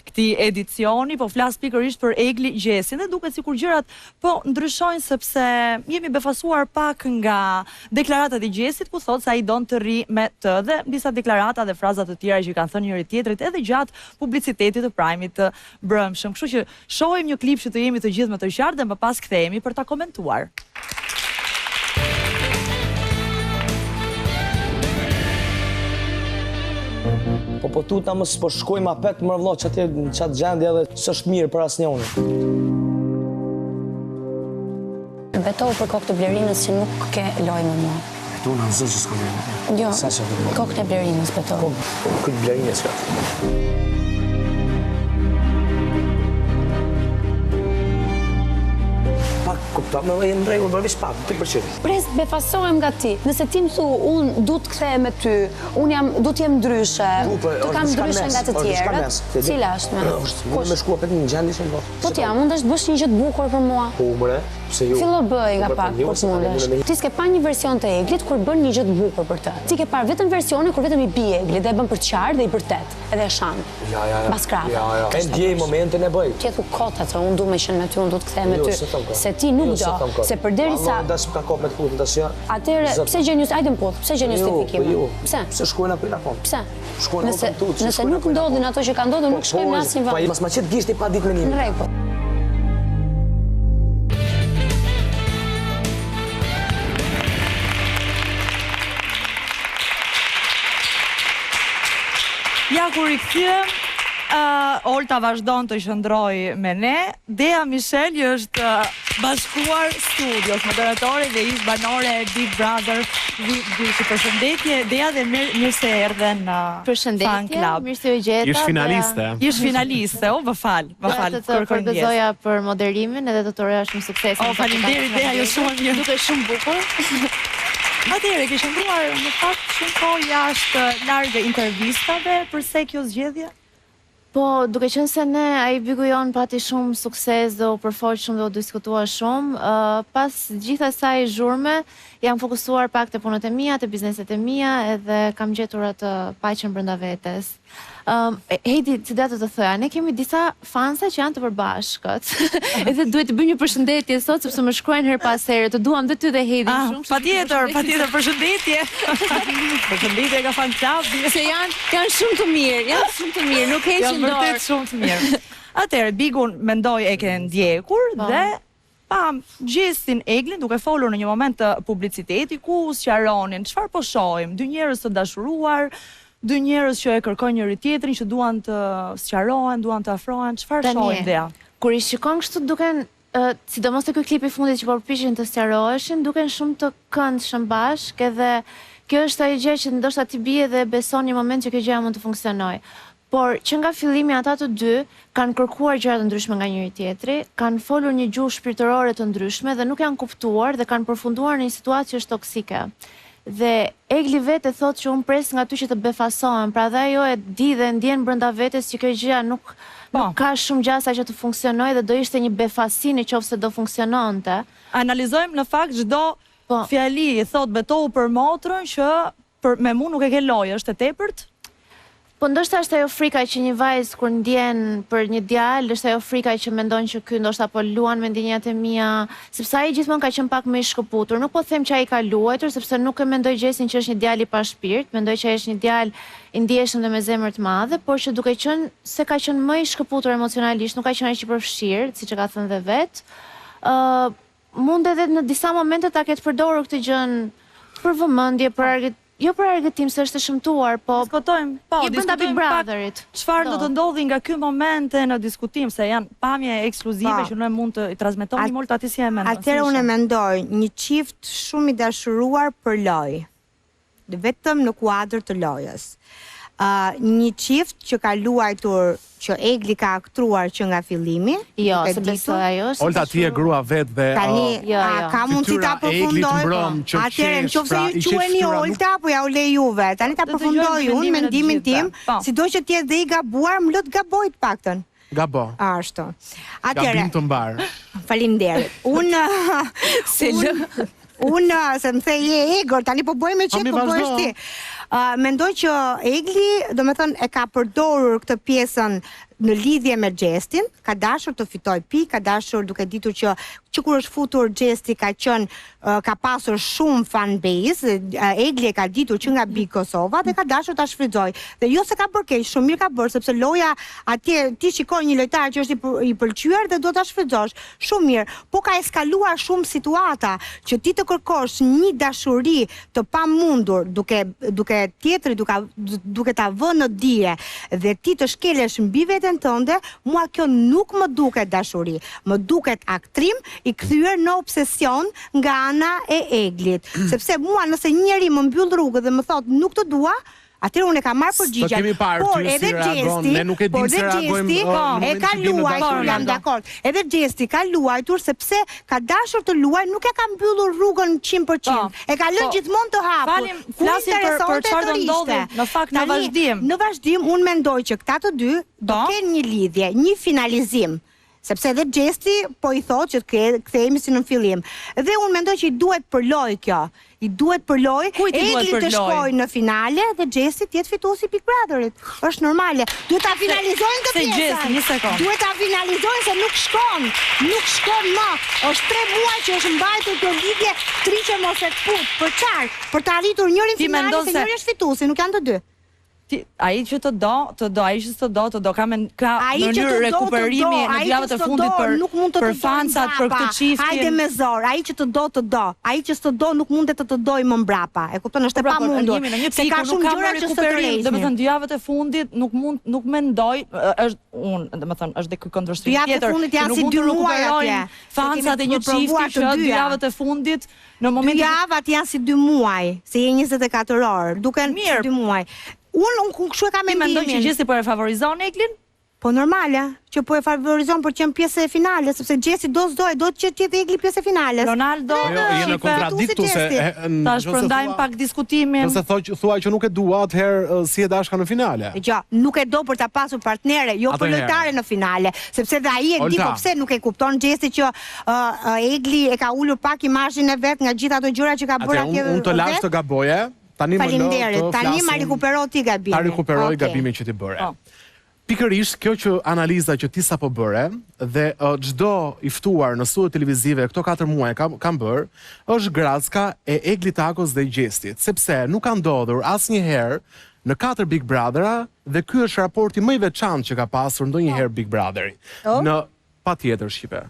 këtij edicioni, po flas pikërisht për Egli Gjesin dhe duket sikur gjërat po ndryshojnë sepse jemi befasuar pak nga deklaratat e Gjesit ku thotë se ai don të rri me të dhe disa deklarata dhe fraza të tjera që kanë thënë njëri tjetrit edhe gjatë publicitetit të Prime-it të brëmshëm. Kështu që shohim një klip që të jemi të gjithë më të qartë dhe më pas kthehemi për ta komentuar. Po tuta mos po shkojmë apet më vëllai çati çat gjendje edhe s'është mirë për asnjëun. Betoj për kokë të Blerinës që nuk ke lojë me mua. Tu na zë që s'kam. Jo. Kokë të Blerinës betoj. Po këtë Blerinës ka. Kupta, me e në regullë, bërë pak, 100%. Pres, befasohem nga ti. Nëse ti më thu, unë du të kthej me ty, unë du t'jem ndryshe, të kam ndryshe nga të tjerët. Cila është me? Mune me shkua për një gjendis e më? Po t'ja, mund është bësh një gjë të bukur për mua. Po, mëre, pse ju? Fillo bëj nga pak, po t'mundesh. Ti s'ke pa një version të Eglit, kur bën një gjë të bukur për të. Ti ke parë vetëm versione, kur vetëm i bi Eglit, dhe e bën për qarë dhe i bërtet, edhe e shanë. E ndjej momentin e bëj. Ti e thu kota të, unë du me qenë me ty, unë du të kthej me ty. Se ti nuk do, se përderisa... Atëre, pse gjen ajde më puth, pse gjen justifikime? Pse? Pse shkojnë apër akon? Pse? Nëse nuk ndodhin ato që ka ndodhur, nuk shkojmë në asnjë vend. Mas ma qëtë gishti pa ditë menimi. Në rregull. Ja kur I kthyem, Olta vazhdon të qëndroj me ne. Dea Misheli është bashkuar studios, moderatore dhe ish banore e Big Brother. Përshëndetje, Dea, dhe mirë se erdhe në Fan Club. Mirë se u gjeta. Ish finaliste. Ish finaliste, më fal. Të përgëzoja për moderimin edhe të uroja shumë sukses. Faleminderit, Dea, jo shumë mirë. Duke shumë bukur. Atëherë, ke qëndruar në fakt shumë kohë jashtë larg intervistave, përse kjo zgjedhje? Po, duke qenë se ne, ai Bigu jon pati shumë sukses dhe u përfol shumë dhe u diskutua shumë, pas gjitha saj zhurme, jam fokusuar pak të punët e mia, të bizneset e mia, edhe kam gjetur atë paqen brenda vetes. Heidi, si da të thëja, ne kemi disa fansa që janë të përbashkët. Edhe duhet të bëjmë një përshëndetje sot, sepse më shkruajnë her pas here, të duam dhe ty dhe Heidi shumë. Patjetër, përshëndetje. Përshëndetje ka Fan Club. Se janë shumë të mirë, nuk heqin dorë. Janë vërtet shumë të mirë. Atëherë, Bigun mendoj e ke ndjekur dhe pam Gjestin Eglin duke folur në një moment të publiciteti ku sqaronin çfarë po shohim, dy njerëz të dashuruar, dy njerëz që e kërkojnë njëri tjetrin, që duan të sqarohen, duan të afrohen, çfarë shohim Dea? Kur I shikon kështu duken, sidomos te ky klip I fundit që po përpiqen të sqaroheshin, duken shumë të këndshëm bashkë, edhe kjo është ajo gjë që ndoshta ti bie dhe beson një moment që kjo gjë mund të funksionojë. Por që nga fillimi ata të dy kanë kërkuar gjëra të ndryshme nga njëri tjetri, kanë folur një gjuhë shpirtërore të ndryshme dhe nuk janë kuptuar dhe kanë përfunduar në një situatë që është toksike. Dhe Egli vetë thotë që unë pres nga ty që të befasohen, pra dhe ajo e di dhe ndjen brenda vetes që kjo gjëja nuk ka shumë gjasa që të funksionojë dhe do ishte një befasi nëse do funksiononte. Analizojmë në fakt çdo fjali, thotë betohu për motrën që me mu nuk e ke lojë, është e tepërt? Po ndoshta është ajo frika që një vajzë kur ndjen për një djalë, është ajo frika që mendon që ky ndoshta po luan me ndjenjat e mia, sepse ai gjithmonë ka qenë pak më I shkëputur. Nuk po them që ai ka luajtur, sepse nuk e mendoj Gjesin që është një djalë I pa shpirt, mendoj që ai është një djalë I ndjeshëm dhe me zemër të madhe, por që duke qenë se ka qenë më I shkëputur emocionalisht, nuk ka qenë aq I përfshirë, siç e ka thënë dhe vet. Mund edhe në disa momente ta ketë përdorur këtë gjën për vëmendje, jo për argëtim se është e shëmtuar, po diskutojmë pak çfarë do të ndodhi nga ky moment në diskutim, se janë pamje ekskluzive që ne mund të I transmetoni Molta ti si e mendon. Atëherë unë mendoj një çift shumë I dashuruar për lojë, vetëm në kuadër të lojës. Një çift që ka luajtur, që Egli ka aktruar që nga fillimi. Jo, se besoj ajo. Olta ti e grua vet dhe ka mundësi ta përfundoj. Atëherë nëse ju quheni Olta, apo ja u lej juve. Tani ta përfundoj unë mendimin tim, sidoqë të jetë dhe I gabuar, më lë të gaboj të paktën. Gabo. Ashtu. Gabim të mbar. Faleminderit. Unë, se më thej je Egor, tani po bëj me qep, po bëhesh ti. Mendoj që Egli, do me thënë, e ka përdorur këtë pjesën në lidhje me Gjestin, ka dashur të fitoj pikë, ka dashur duke ditur që kur është futur Gjesti ka qenë, ka pasur shumë fan base, Egli e ka ditur që nga Big Kosova dhe ka dashur ta shfrytëzoj. Dhe jo se ka bërë keq, shumë mirë ka bërë, sepse loja atje ti shikon një lojtar që është I pëlqyer dhe do ta shfrytëzosh. Shumë mirë, po ka eskaluar shumë situata që ti të kërkosh një dashuri të pamundur duke tjetri duke ta vënë në dije dhe ti të shkelesh mbi veten tënde, mua kjo nuk më duket dashuri, më duket aktrim I kthyer në obsesion nga ana e Eglit, sepse mua nëse njeri më mbyll rrugën dhe më thot nuk të dua, atëherë unë e kam marrë përgjigjen. Por edhe Gjesti e ka luajtur, jam dakord. Edhe Gjesti ka luajtur sepse ka dashur të luajë, nuk e ka mbyllur rrugën 100%. E ka lënë gjithmonë të hapur. Flasim për çfarë do ndodhi në fakt në vazhdim. Në vazhdim unë mendoj që këta të dy do kenë një lidhje, një finalizim. Sepse edhe Gjesti po I thotë që kthehemi si në fillim. Dhe unë mendoj që I duhet për lojë kjo. I duhet për lojë, Egli të shkojë në finale dhe Gjesti të jetë fituesi Big Brotherit. Është normale. Duhet ta finalizojnë këtë pjesë. Duhet ta finalizojnë se nuk shkon më. Është 3 muaj që është mbajtur kjo lidhje, triqe mos e put. Për çfarë? Për të arritur njërin finale se njëri është fituesi, nuk janë të dy. ai që të do ka mënyrë rekuperimi në javët e fundit për fansat, për këtë çiftin. Hajde me zor, ai që të do. Ai që s'të do nuk mundet të dojë më mbrapa. E kupton, është e pamundur. Se ka shumë gjëra që s'të rresin. Domethënë dy javët e fundit nuk mendoj, domethënë është ky kundërshtim tjetër. Dy javët e fundit janë si 2 muaj atje. Fansat e një çifti që dy javët e fundit në momentin 2 javat janë si 2 muaj, se je 24 orë, duken 2 muaj. Unë kështu e kam mendimin. Mendoj që Gjesi po e favorizon Eglin? Po normale, që po e favorizon për qenë pjesë e finales, sepse Gjesi do që qetë Egli pjesë e finales. Ronaldo, jene kontradiktu se... Tash përndajmë pak diskutimin. Nëse thuaj që nuk e dua, atëherë si e dashka në finale. Nuk e do për ta pasur partnere, jo për lojtare në finale, sepse dhe ai e di po pse nuk e kupton Gjesi që Egli e ka ulur pak imazhin e vet nga gjithë ato gjëra që ka bërë atje. Unë të lash të gaboje. Faleminderit, tani ma rikupero ti gabimin. Ta rikuperoj gabimin që ti bëre. Pikërisht, kjo që analiza që ti sa po bëre, dhe çdo i ftuar në studio televizive këto 4 muaj kam bërë, është gracka e Eglit Takos dhe Gjestit, sepse nuk ka ndodhur asnjëherë në 4 Big Brothera, dhe ky është raporti më i veçantë që ka pasur ndonjëherë Big Brotheri. Në patjetër shqipe.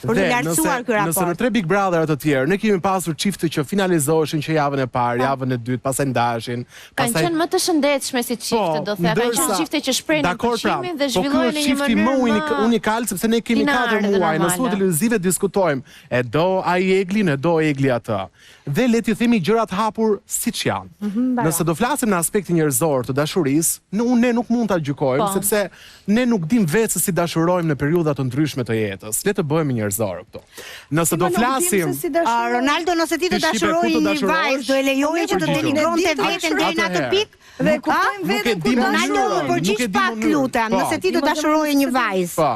Dhe nëse në 3 Big Brother të tjerë, ne kemi pasur çifte që finalizoheshin që javën e parë, javën e dytë, pastaj ndaheshin. Kanë qenë më të shëndetshme si çifte, do thënë, kanë qenë çifte që shprehin pushimin dhe zhvillohen në një mënyrë më unikal, sepse ne kemi 4 muaj në studio televizive diskutojmë, e do ai Eglin, e do Egli atë. Dhe le t'i themi gjërat hapur siç janë. Nëse do flasim në aspektin njerëzor të dashurisë, ne nuk mund ta gjykojmë, sepse ne nuk dim vetë se si dashurojmë në periudha të ndryshme të jetës. Le të bëhemi njerëzor këtu. Nëse do flasim, Ronaldo, nëse ti të dashuroje një vajzë, do e lejoje që të denigronte veten deri në atë pikë? Dhe kuptojmë veten ku Ronaldo, përgjigj pak lutem, nëse ti do dashuroje një vajzë.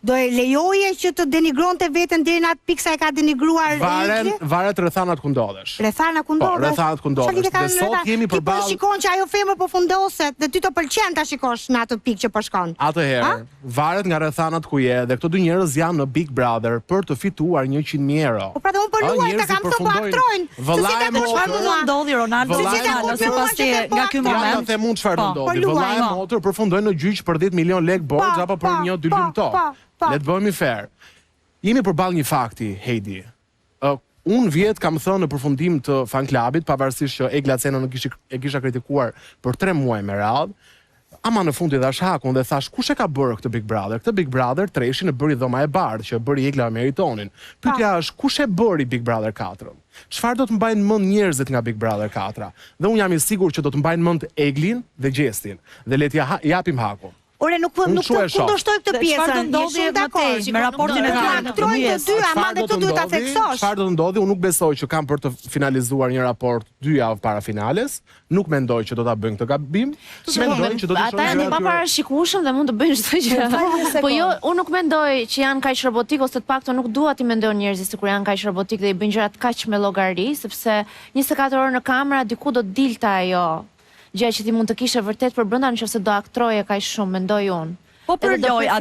Do e lejoje që të denigronte veten deri në atë pikë sa e ka denigruar Egli? Varet rrethanat ku ndodhesh. Rrethanat ku ndodhesh? Rrethanat ku ndodhesh. Dhe sot jemi përballë. Ti shikon që ajo femër po fundoset dhe ty të pëlqen ta shikosh në atë pikë që po shkon. Atëherë, varet nga rrethanat ku je, dhe këto dy njerëz janë në Big Brother për të fituar 100.000 euro. Po pra do po luaj ta kam thënë po aktrojnë. Çfarë do ndodhi Ronaldo sipas teje nga ky moment? Ja them unë çfarë do ndodhi. Vëllai motor përfundoi në gjyq për 10 milion lek borxh apo për 1-2 lymto. Le të bëhemi fair. Jemi përballë një fakti, Heidi. Unë vjet kam thënë në përfundim të fan klubit, pavarësisht që Egla Cena e kisha kritikuar për 3 muaj me radhë, ama në fund i dhash hakun dhe thash kush e ka bërë këtë Big Brother? Këtë Big Brother treshin e bëri Dhoma e Bardhë, që bëri Egla Meritonin. Pyetja është kush e bëri Big Brother 4? Çfarë do të mbajnë mend njerëzit nga Big Brother 4? Dhe unë jam i sigurt që do të mbajnë mend Eglin dhe Gjestin. Dhe le t'i japim hakun. Ore nuk kundërshtoj këtë pjesën. Çfarë do ndodhi me raportin e tyre? Trojnë të dy, ama dhe këtu duhet ta theksosh. Çfarë do ndodhi? Unë nuk besoj që kanë për të finalizuar një raport 2 javë para finales. Nuk mendoj që do ta bëjnë këtë gabim. Mendoj që do të ata janë pa parashikueshëm dhe mund të bëjnë çdo gjë. Po jo, unë nuk mendoj që janë kaq robotik, ose të paktën nuk dua ti mendojnë njerëzit sikur janë kaq robotik dhe i bëjnë gjërat kaq me llogari, sepse 24 orë në kamera diku do dilte ajo. Gjë që ti mund të kishe vërtet për brenda nëse do aktroje kaq shumë, mendoj unë. Po për lojë,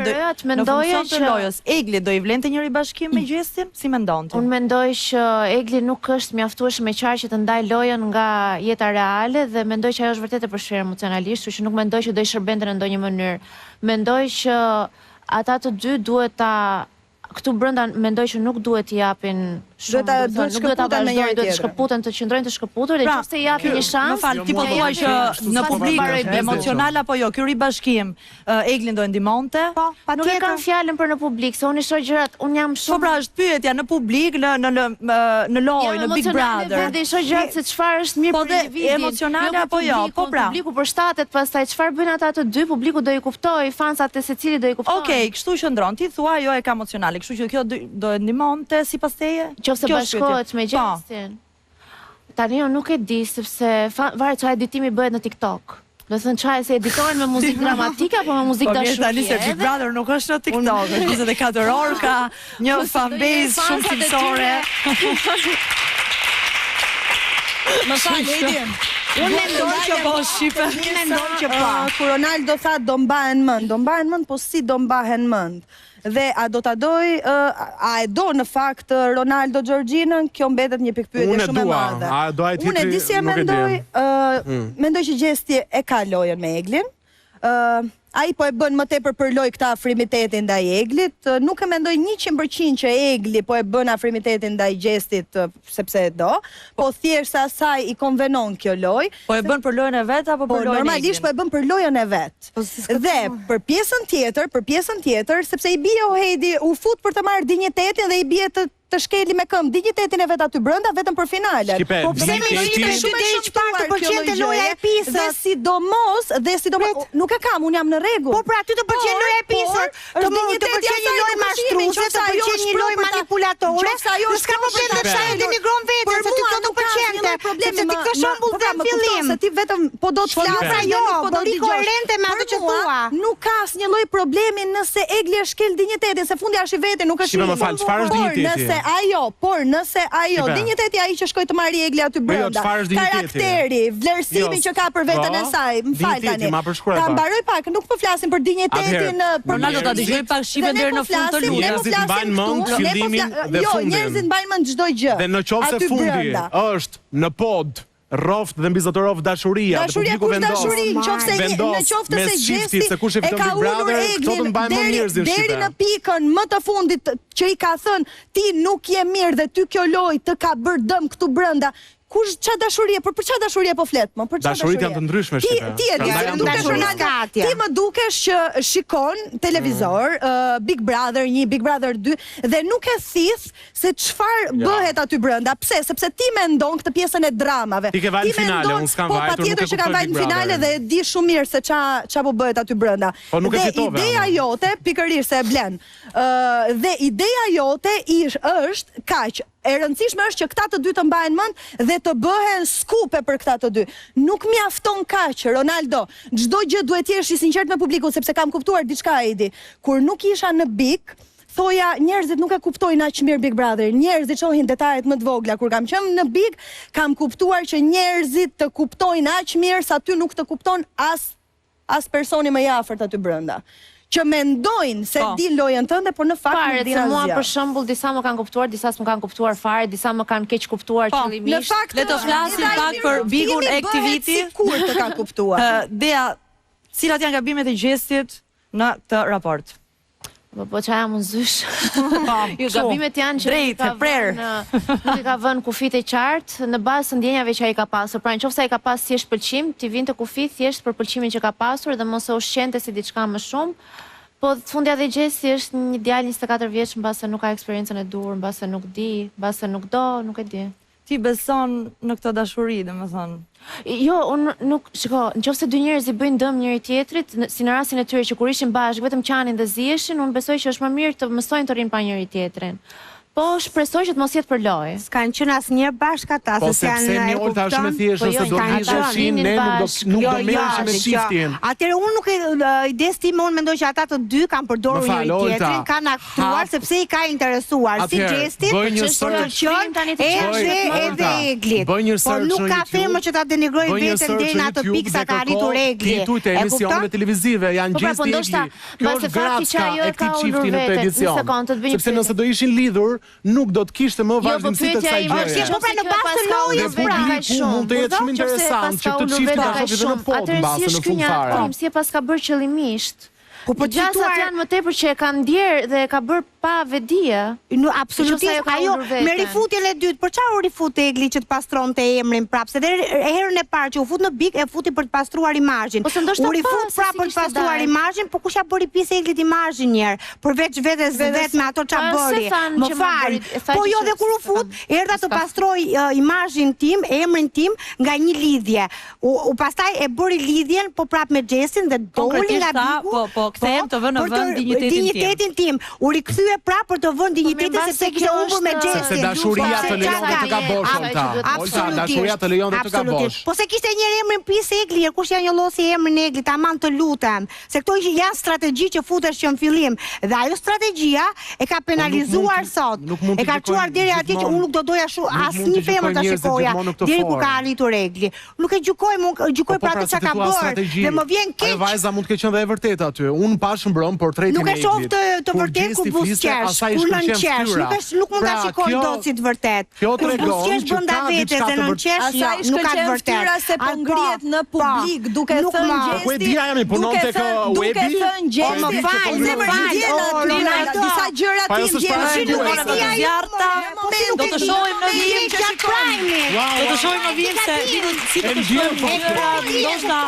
mendoje që lojës Egli do i vlente njëri bashkim me Gjestin, si mendon ti? Unë mendoj që Egli nuk është mjaftueshëm me qarë që të ndaj lojën nga jeta reale dhe mendoj që ajo është vërtet e përshirë emocionalisht, kështu që nuk mendoj që do i shërbente në ndonjë mënyrë. Mendoj që ata të dy duhet ta këtu brenda mendoj që nuk duhet t'i japin shumë, nuk duhet ta vazhdojnë, duhet të shkëputen, të qëndrojnë të shkëputur, dhe nëse i japin një shans. Më fal, ti po thua që në publik emocional apo jo, ky ribashkim Eglin do e ndihmonte? Nuk e kam fjalën për në publik, se unë i shoh gjërat, unë jam shumë. Po pra është pyetja në publik, në lojë, në Big Brother. Dhe i shoh gjërat se çfarë është mirë për individin. Emocionale apo jo? Po pra. Publiku përshtatet, pastaj çfarë bëjnë ata të dy, publiku do i kuptojë, fansat e secilit do i kuptojnë. Okej, kështu qëndron. Ti thua ajo e ka emocionale, kështu që kjo do e ndihmonte sipas teje? Qofse bashkohet me Gjestin. Tani unë nuk e di, sepse varet çfarë editimi bëhet në TikTok. Do të thënë çfarë se editohen me muzikë dramatike apo me muzikë dashurie. Po tani se Big Brother nuk është në TikTok, është 24 orë, ka një fanbase shumë cilësore. Më fal, Edi. Unë mendoj që po shqipe. Unë mendoj që po. Kur Ronaldo tha do mbahen mend, po si do mbahen mend? Dhe a do ta doj, a e do në fakt Ronaldo Georginën, kjo mbetet një pikpyetje shumë e madhe. Unë e di si e mendoj, mendoj që Gjesti e ka lojën me Eglin. Ai po e bën më tepër për loj këtë afrimitetin ndaj Eglit, nuk e mendoj 100% që Egli po e bën afrimitetin ndaj Gjestit sepse e do, po thjesht asaj i konvenon kjo loj. Po e bën për lojën e vet apo për lojën e Eglit? Normalisht po e bën për lojën e vet. Dhe për pjesën tjetër, sepse i bie Ohedi u fut për të marrë dinjitetin dhe i bie të shkeli me këmbë dinjitetin e vet aty brenda vetëm për finalen. Po pse me shite shumë e çfarë të pëlqente loja e pisës? Dhe sidomos, nuk e kam, unë jam në rregull. Po pra ty të pëlqen loja e pisës? Të pëlqen një lojë mashtruese, të pëlqen një lojë manipulatore? S'ka problem të çaj denigron veten, se ty kjo nuk pëlqente. Sepse ti këtë shembull dhe në fillim. Se ti vetëm po do të flasësh, po do të koherente me atë që thua. Nuk ka asnjë lloj problemi nëse Egli e shkel dinjitetin, se fundi është i vetë, nuk është i. Më fal, çfarë është dinjiteti? Nëse ajo, dinjiteti ai që shkoi të marrë Egli aty brenda, karakteri, vlerësimi që ka për veten e saj, më fal tani. Ta mbaroj pak, nuk po flasim për dinjitetin, Ronaldo ta dëgjoj pak shqipen deri në fund të luajtjes. Njerëzit mbajnë mend fillimin dhe fundin. Jo, njerëzit mbajnë mend çdo gjë. Dhe nëse fundi është në pod rroft dhe mbi zotërov dashuria dhe publiku vendos. Nëse Gjesti e ka ulur Eglin deri në pikën më të fundit që i ka thënë ti nuk je mirë dhe ty kjo lojë të ka bërë dëm këtu brenda. Ç'a dashurie, për ç'a dashurie po flet më? Për ç'a dashurie? Dashuritë janë të ndryshme shqipe. Ti më dukesh që shikon televizor, Big Brother 1, Big Brother 2 dhe nuk e thith se çfarë bëhet aty brenda. Pse? Sepse ti mendon këtë pjesën e dramave. Ti ke vajtë në finale, unë s'kam vajtur, nuk e kuptoj Big Brother. Po patjetër që kam vajtë në finale dhe e di shumë mirë se ç'a po bëhet aty brenda. Dhe ideja jote pikërisht se e blen. Dhe ideja jote është kaq. E rëndësishme është që këta të dy të mbahen mend dhe të bëhen skupe për këta të dy. Nuk mjafton kaq, Ronaldo. Çdo gjë duhet të jesh i sinqert me publikun, sepse kam kuptuar diçka Edi. Kur nuk isha në Big, thoja njerëzit nuk e kuptojnë aq mirë Big Brother. Njerëzit shohin detajet më të vogla. Kur kam qenë në Big, kam kuptuar që njerëzit të kuptojnë aq mirë sa ty nuk të kupton as personi më i afërt aty brenda. Që mendojnë se din lojën tënde, por në fakt nuk din asgjë. Mua për shembull disa më kanë kuptuar, disa s'më kanë kuptuar fare, disa më kanë keq kuptuar qëllimisht. Le të flasim pak për Bigun Activity. Sikur të kanë kuptuar. Dea, cilat janë gabimet e Gjestit në këtë raport? Po çaja më zysh. Jo, gabimet janë që nuk i ka vënë kufit e qartë në bazë të ndjenjave që ai ka pasur. Pra nëse ai ka pas thjesht pëlqim, ti vinte kufi thjesht për pëlqimin që ka pasur dhe mos e ushqente si diçka më shumë. Po fundja dhe Gjesti është një djalë 24 vjeç, mbase nuk ka eksperiencën e dur, mbase nuk di, mbase nuk do, nuk e di. Ti beson në këtë dashuri, domethënë? Jo, unë nuk, shiko, nëse dy njerëz i bëjnë dëm njëri tjetrit, si në rastin e tyre që kur ishin bashkë vetëm qanin dhe ziheshin, unë besoj që është më mirë të mësojnë të rinë pa njëri tjetrin. Po shpresoj që të mos jetë për lojë. S'kan qenë asnjëherë bashkë ata, se janë. Po sepse një olta është më thjesht ose do nishin, ne nuk do merreshim me çiftin. Atëherë unë nuk e ides time, unë mendoj që ata të dy kanë përdorur njëri tjetrin, kanë aktuar sepse i ka interesuar si Gjestit, edhe Eglit. Po nuk ka femër që ta denigrojnë veten deri në atë pikë sa ka arritur Egli. Këtu emisionet televizive janë Gjesti Egli. Kjo është graca e këtij çifti në këtë edicion. Sepse nëse do ishin lidhur nuk do të kishte më vazhdimsi të kësaj gjëje. Po pra në bazë të lojës mund të jetë shumë interesant që këtë çift ta shohë në fond mbase në fund fare. Si e pas ka bërë qëllimisht. Po gjasat janë më tepër që e kanë ndjerë dhe e ka bërë pa vedije. Absolutisht, ajo me rifutjen e dytë, për çfarë u rifut Egli që të pastronte emrin prapë? Se herën e parë që u fut në Big e futi për të pastruar imazhin. U rifut prapë për të pastruar imazhin, po kush ja bëri pisë Eglit imazhin një herë? Përveç vetes vetë me ato ç'a bëri. Më fal. Po jo dhe kur u fut, erdha të pastroj imazhin tim, emrin tim nga një lidhje. U pastaj e bëri lidhjen po prapë me Gjestin dhe doli nga Bigu. Kthehem të vë në vend dinjitetin tim. U rikthye kthye prapë për të vënë dinjitetin sepse kishte humbur me gestin. Sepse dashuria të lejonte të gabosh Olta. Dashuria të lejonte të gabosh. Po se kishte një emrin Pis Egli, kush ja njollosi emrin Egli, tamam të lutem, se këto janë strategji që futesh që në fillim. Dhe ajo strategjia e ka penalizuar sot. E ka çuar deri atje që unë nuk do doja asnjë femër ta shikoja deri ku ka arritur Egli. Nuk e gjykoj, gjykoj për atë çka ka bërë. Dhe më vjen keq. Ajo vajza mund të ketë qenë dhe e vërtetë aty. Unë pash mbron portretin e Eglit. Nuk e shoh të vërtet kur buzqesh, kur nën qesh. Nuk mund ta shikoj dot si të vërtet. Kur buzqesh bën vetes dhe nën qesh, nuk ka të vërtetë. Se po ngrihet në publik duke thënë gjesti. Ku e dia jam punon tek webi? Duke thënë gjesti. Më fal, disa gjëra ti do të shohim në vijim që shikojmë. Do të shohim në vijim se si do të shohim. Ndoshta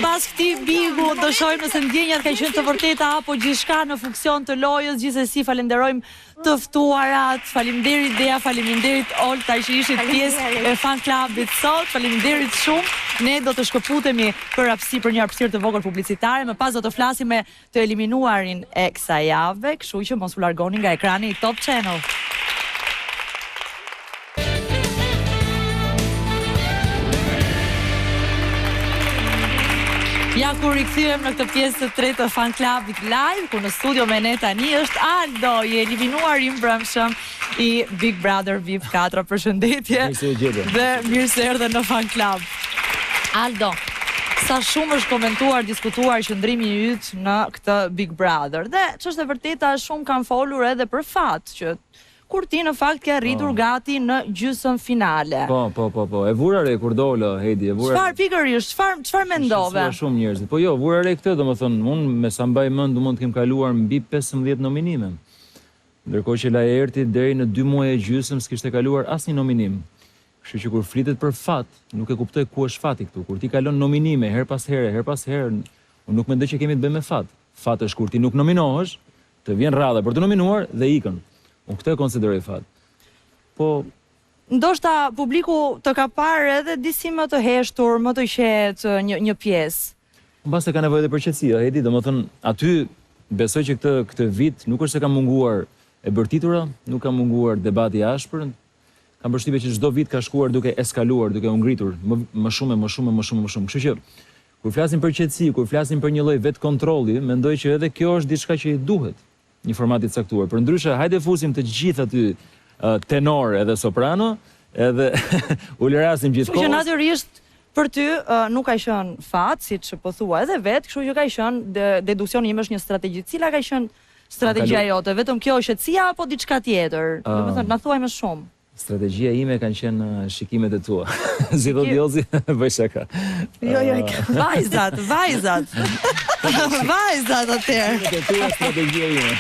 pas këtij bigu do shohim nëse ndjenjat kanë qenë të vërteta apo gjithçka në funksion të lojës. Gjithsesi falenderojmë të ftuarat. Faleminderit Dea, faleminderit Olta që ishit pjesë e fan klubit sot. Faleminderit shumë. Ne do të shkëputemi për një hapësirë të vogël publicitare, më pas do të flasim me të eliminuarin e kësaj jave, kështu që mos u largoni nga ekrani i Top Channel. Ja ku rikthyem në këtë pjesë të tretë të fan klubit live, ku në studio me ne tani është Aldo, i eliminuar i mbrëmshëm i Big Brother VIP 4. Përshëndetje dhe mirë se erdhe në fan klub. Aldo, sa shumë është komentuar, diskutuar qëndrimi yt në këtë Big Brother dhe ç'është e vërteta shumë kanë folur edhe për fat që kur ti në fakt ke arritur gati në gjysmë finale. Po, e vura re kur dola, Heidi, e vura. Çfarë pikërisht, çfarë mendove? Shumë njerëz. Po jo, vura re këtë, domethënë, unë me sa mbaj mend, mund të kem kaluar mbi 15 nominime. Ndërkohë që Laerti deri në 2 muaj e gjysmë s'kishte kaluar asnjë nominim. Kështu që kur flitet për fat, nuk e kuptoj ku është fati këtu. Kur ti kalon nominime her pas here, unë nuk mendoj që kemi të bëjmë me fat. Fat është kur ti nuk nominohesh, të vjen radha për të nominuar dhe ikën. Unë këtë e konsideroj fat. Po ndoshta publiku të ka parë edhe disi më të heshtur, më të qetë një pjesë. Mbase ka nevojë edhe për qetësia, Edi, domethënë aty besoj që këtë vit nuk është se ka munguar e bërtitura, nuk ka munguar debati i ashpër. Kam përshtypjen që çdo vit ka shkuar duke eskaluar, duke u ngritur më shumë. Kështu që kur flasim për qetësi, kur flasim për një lloj vet kontrolli, mendoj që edhe kjo është diçka që i duhet një formati të caktuar. Përndryshe, hajde fusim të gjithë aty tenor edhe soprano, edhe u lërasim gjithkohës. Që natyrisht për ty nuk ka qenë fat, siç po thua edhe vet, kështu që ka qenë deduksioni im është një strategji. Cila ka qenë strategjia jote? Vetëm kjo qetësia apo diçka tjetër? Domethënë, na thuaj më shumë. Strategjia ime kanë qenë shikimet e tua. Si do djozi, bëj shaka. Jo, vajzat. Vajzat atëherë. Shikimet e tua, strategjia ime.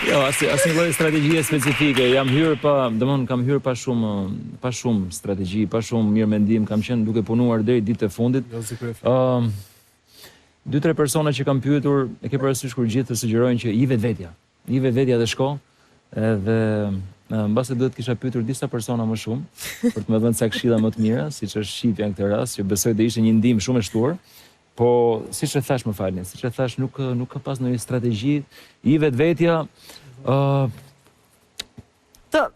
Jo, asnjë lloj strategjie specifike. Kam hyrë pa shumë strategji, pa shumë mirë mendim, kam qenë duke punuar deri ditët e fundit. 2-3 persona që kam pyetur, e ke parasysh kur gjithë të sugjerojnë që i vetvetja dhe shko. Edhe mbase duhet kisha pyetur disa persona më shumë për të më dhënë ca këshilla më të mira, siç është shqipja në këtë rast, që besoj të ishte një ndihmë shumë e shtuar. Po siç e thash, më falni, siç e thash, nuk ka pas ndonjë strategji i vetvetja.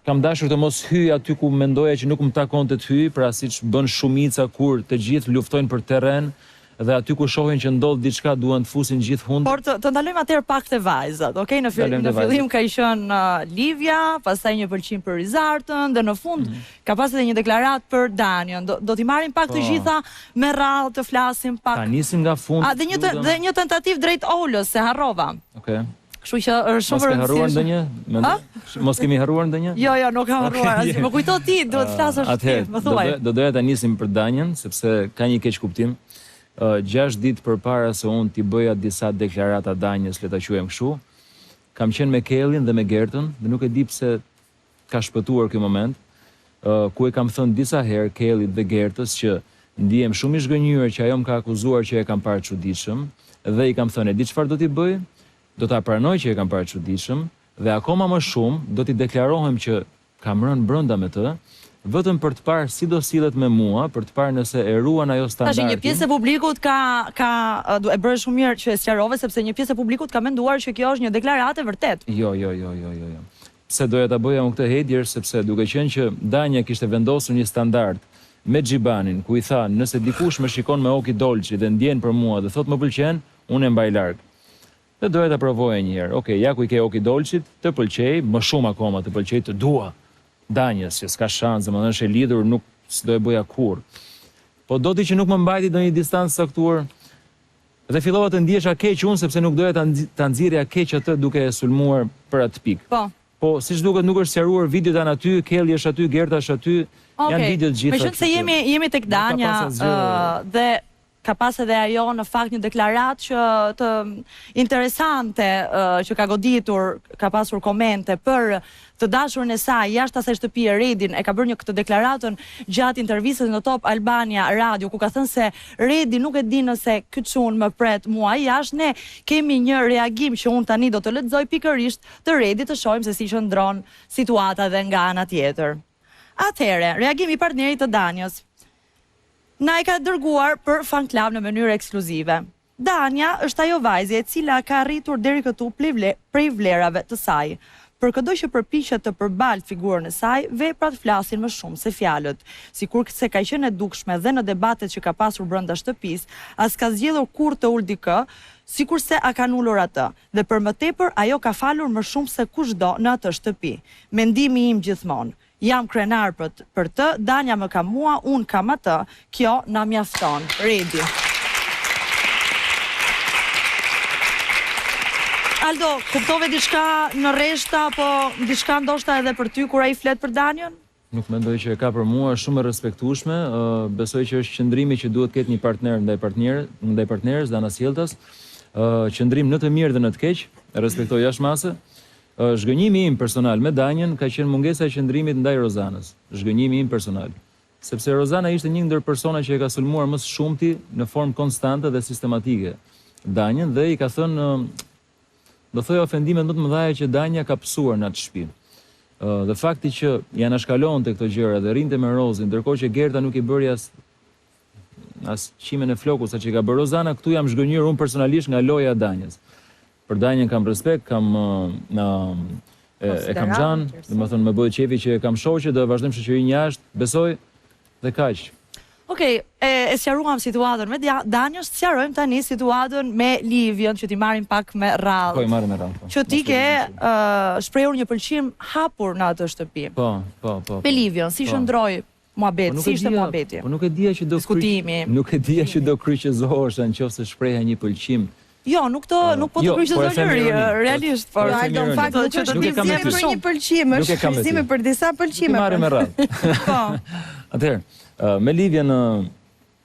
Kam dashur të mos hyj aty ku mendoja që nuk më takonte të hyj, pra siç bën shumica kur të gjithë luftojnë për terren. Dhe aty ku shohin që ndodh diçka duan të fusin gjithë hundë. Por të ndalojmë atëherë pak te vajzat, okay? Në fillim ka qenë Livia, pastaj një pëlqim për Rizartën dhe në fund ka pasur edhe një deklaratë për Daniën. Do t'i marrim pak të gjitha me radhë, të flasim pak. Ta nisim nga fund. Dhe një tentativë drejt Olës, se harrova. Okej. Kështu që është shumë rëndësishme. Mos ke harruar ndonjë? Mos kemi harruar ndonjë? Jo, nuk kam harruar. Më kujto ti, duhet të flasësh ti, më thuaj. Do doja ta nisim për Daniën, sepse ka një keq kuptim. 6 ditë përpara se unë t'i bëja disa deklarata Danjës, le ta quajmë kështu, kam qenë me Kellin dhe me Gertën, dhe nuk e di pse ka shpëtuar ky moment, ku e kam thënë disa herë Kellit dhe Gertës që ndihem shumë i zgënjur që ajo më ka akuzuar që e kam parë çuditshëm, dhe i kam thënë, e di çfarë do t'i bëj? Do ta pranoj që e kam parë çuditshëm, dhe akoma më shumë do t'i deklarohem që kam rënë brenda me të, vetëm për të parë si do sillet me mua, për të parë nëse e ruan ajo standardin. Tash një pjesë e publikut e bërë shumë mirë që e sqarove, sepse një pjesë e publikut ka menduar që kjo është një deklaratë e vërtet. Jo. Pse doja ta bëja unë këtë hedhje, sepse duke qenë që Danja kishte vendosur një standard me Xhibanin, ku i tha, nëse dikush më shikon me oki dolçi dhe ndjen për mua dhe thot më pëlqen, unë e mbaj larg. Dhe doja ta provoja një herë. Okej, ja ku i ke oki dolçit, të pëlqej, më shumë akoma të pëlqej, të dua. Danjës, që s'ka shansë, më është e lidhur, nuk s'do e bëja kur. Po do ti që nuk më mbajti do një distancë saktuar, dhe fillova të ndjesha keq unë, sepse nuk doja ta nxirrja keq atë duke e sulmuar për atë pikë. Po, siç duket nuk është sqaruar videot janë aty, Kelly është aty, Gerta është aty, janë videot gjitha. Meqenëse se jemi tek Danja dhe ka pas edhe ajo në fakt një deklaratë që të interesante që ka goditur, ka pasur komente për të dashurin e saj jashtë asaj shtëpie Redin, e ka bërë një këtë deklaratën gjatë intervistës në Top Albania Radio, ku ka thënë se Redi nuk e di nëse ky çun më pret mua jashtë. Ne kemi një reagim që unë tani do të lexoj pikërisht të Redit, të shohim se si qëndron situata dhe nga ana tjetër. Atëherë, reagimi i partnerit të Danjës. Na e ka dërguar për fan club në mënyrë ekskluzive. Danja është ajo vajzë e cila ka arritur deri këtu prej vlerave të saj. Për çdo që përpiqet të përbalt figurën e saj, veprat flasin më shumë se fjalët. Sikur se ka qenë e dukshme dhe në debatet që ka pasur brenda shtëpisë, as ka zgjedhur kur të ul dikë, sikur se a kanë ulur atë. Dhe për më tepër, ajo ka falur më shumë se kushdo në atë shtëpi. Mendimi im gjithmonë. Jam krenar për të, Danja më ka mua, unë kam atë, kjo na mjafton. Redi. Aldo, kuptove diçka në rreshta, apo diçka ndoshta edhe për ty kur ai flet për Danjën? Nuk mendoj që e ka për mua, shumë e respektueshme. Besoj që është qëndrimi që duhet ketë një partner ndaj partnerës, Dana Sjelltas. Qëndrim në të mirë dhe në të keq, e respektoj jashtëmase. Zhgënjimi im personal me Danjën ka qenë mungesa e qëndrimit ndaj Rozanës. Zhgënjimi im personal. Sepse Rozana ishte një ndër persona që e ka sulmuar më së shumti në formë konstante dhe sistematike Danjën dhe i ka thënë, do thoj ofendimet më të mëdha që Danja ka pësuar në atë shtëpi. Dhe fakti që janë shkalonte këto gjëra dhe rinte me Rozin, ndërkohë që Gerta nuk i bëri as qimen e flokut sa që ka bërë Rozana, këtu jam zhgënjur unë personalisht nga loja e Danjës. Për Danjën kam respekt, e kam xhan, domethënë më bëhet qefi që e kam shoqë, do e vazhdojmë shoqërinë jashtë, besoj dhe kaq. Okej, e sqaruam situatën me Danjën, sqarojmë tani situatën me Livion, që ti marrim pak me radhë. Po, i marrim me radhë. Që ti ke shprehur një pëlqim hapur në atë shtëpi. Po. Me Livion, si shndroi muhabeti, si ishte muhabeti? Po nuk e dija që do kryqëzohesha nëse shpreha një pëlqim. Jo, nuk po të kryqëzoj njëri, realisht, por Aldo, në fakt nuk është kryqëzimi për një pëlqim, është kryqëzimi për disa pëlqime. Ti marrë me radhë. Po. Atëherë, me Livion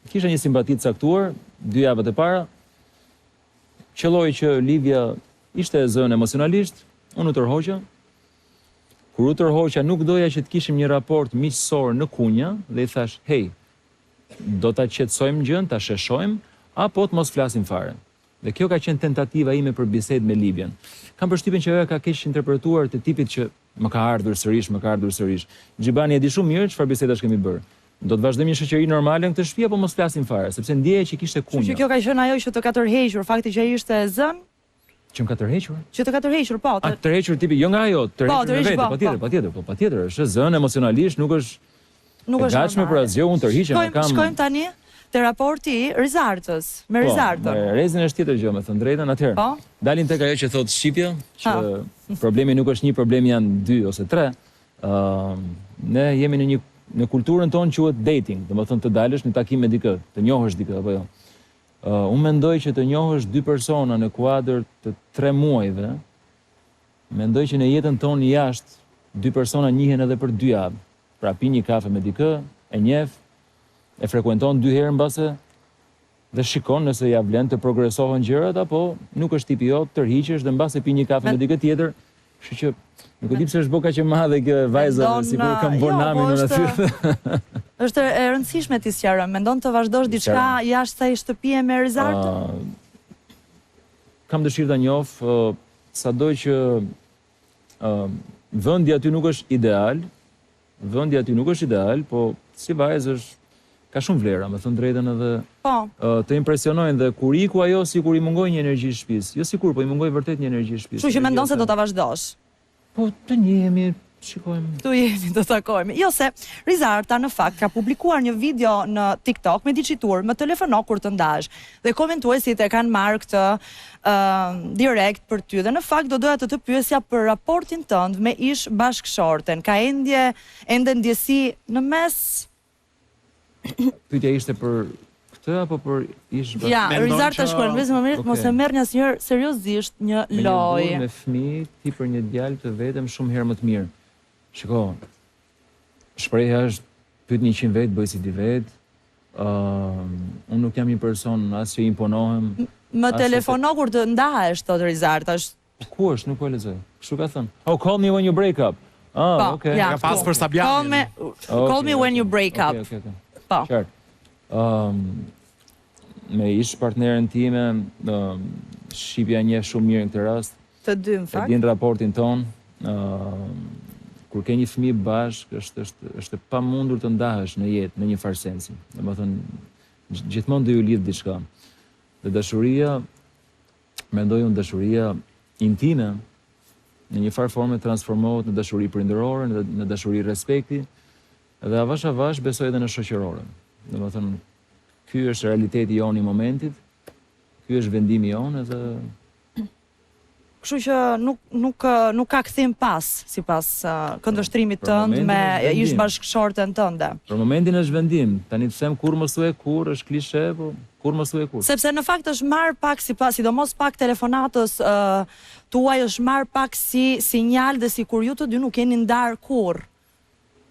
kisha një simpati të caktuar 2 javët e para. Qelloi që Livia ishte e zënë emocionalisht, unë u tërhoqa. Kur u tërhoqa nuk doja që të kishim një raport miqësor në kunja dhe i thash, "Hey, do ta qetësojmë gjën, ta sheshojmë apo të mos flasim fare." Dhe kjo ka qenë tentativa ime për bisedë me Livion. Kam përshtypjen që ajo ka keq interpretuar të tipit që më ka ardhur sërish. Xhibani e di shumë mirë çfarë bisedash kemi bërë. Do të vazhdojmë një shoqëri normale në këtë shtëpi apo mos flasim fare, sepse ndjeja që kishte kunja. Që kjo ka qenë ajo që të ka tërhequr, fakti që ai ishte e zën. Që më ka tërhequr? Që të ka tërhequr, po. Tërhequr tipi, jo nga ajo, tërhequr me vete, patjetër, është zën emocionalisht, nuk është e gatshme për asgjë, unë tërhiqem kam. Shkojmë tani te raporti i Rizartës, me Rizartën. Po, me Rezin është tjetër gjë, me thënë drejtën, atëherë. Po. Dalin tek ajo që thotë shqipja, që problemi nuk është një, problemi janë 2 ose 3. Ne jemi në kulturën tonë quhet dating, domethënë të dalësh në takim me dikë, të njohësh dikë apo jo. Unë mendoj që të njohësh 2 persona në kuadër të 3 muajve, mendoj që në jetën tonë jashtë 2 persona njihen edhe për 2 javë. Pra pi një kafe me dikë, e njeh, e frekuenton 2 herë mbase dhe shikon nëse ja vlen të progresohen gjërat apo nuk është tipi jot, tërhiqesh dhe mbase pi një kafe me dikë tjetër. Kështu që nuk e di pse është boka që madhe kjo vajza, sikur kam bërë namin në aty. Është e rëndësishme ti sqaroj, mendon të vazhdosh diçka jashtë kësaj shtëpie me Rizartën? Kam dëshirë ta njoh, sado që vendi aty nuk është ideal, vendi aty nuk është ideal, po si vajzë është ka shumë vlera, me thënë drejtën edhe të impresionojnë dhe kur iku ajo si kur i mungoj një energji shtëpis. Jo sikur, po i mungoj vërtet një energji shtëpis. Kështu që mendon se do ta vazhdosh? Po të njehemi, shikojmë. Tu jemi, do takojmë. Jo se Riza Arta në fakt ka publikuar një video në TikTok me dicitur, më telefono kur të ndash. Dhe komentuesit e kanë marrë këtë direkt për ty. Dhe në fakt do doja të pyesja për raportin tënd me ish bashkëshorten. Ka ende ndjesi në mes? Pyetja ishte për këtë apo për ish bashkë? Ja, Rizar të shkojnë, vëzë më mirë, mos e merr një asnjëherë seriozisht një lojë. Me fëmijë, ti për një djalë të vetëm shumë herë më të mirë. Shiko, shpreha është pyet 100 vet, bëj si ti vet. Unë nuk jam një person as që imponohem. Më telefono kur të ndahesh, thotë Rizar, tash. Ku është? Nuk po e lexoj. Kështu ka thënë. Oh, call me when you break up. Ah, okay. Ka pas për Sabianin. Call me when you break up. Po. Me ish partnerën time, shqipja njeh shumë mirë në këtë rast. Të dy në fakt. E din raportin ton. Kur ke një fëmijë bashk, është pamundur të ndahesh në jetë në një farë sensi. Domethënë, gjithmonë do ju lidh diçka. Dhe dashuria, mendoj unë dashuria intime në një farë forme transformohet në dashuri prindërore, në dashuri respekti, dhe avash besoj edhe në shoqërore. Domethënë, ky është realiteti jonë i momentit, ky është vendimi jonë edhe kështu që nuk ka kthim pas, sipas këndvështrimit tënd me ish bashkëshorten tënde. Për momentin është vendim, tani të them kur mos thuaj kur, është klishe, po kur mos thuaj kur. Sepse në fakt është marr pak sidomos pak telefonatës tuaj është marr pak si sinjal dhe si kur ju të dy nuk keni ndar kurrë.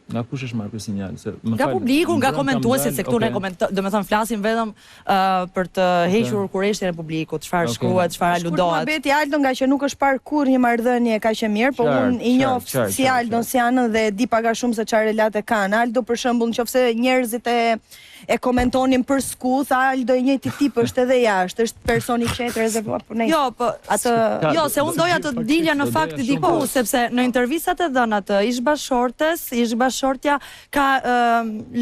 Nga kush është marrë për sinjal? Nga publiku, nga komentuesit, se këtu ne domethënë flasim vetëm për të hequr kurreshtjen e publikut, çfarë shkruhet, çfarë aludohet. Shkurt beti Aldo nga që nuk është parë kur një marrëdhënie kaq e mirë, po unë i njoh si Aldo si anën dhe di pak a shumë se çfarë relate kanë. Aldo për shembull, nëse njerëzit e komentonin për skuq, Aldo i njëjti tip është edhe jashtë, është person i qetë rezervuar për ne. Jo, se unë doja të dilja në fakt diku, sepse në intervistat e dhëna të ish bashkëshortja ka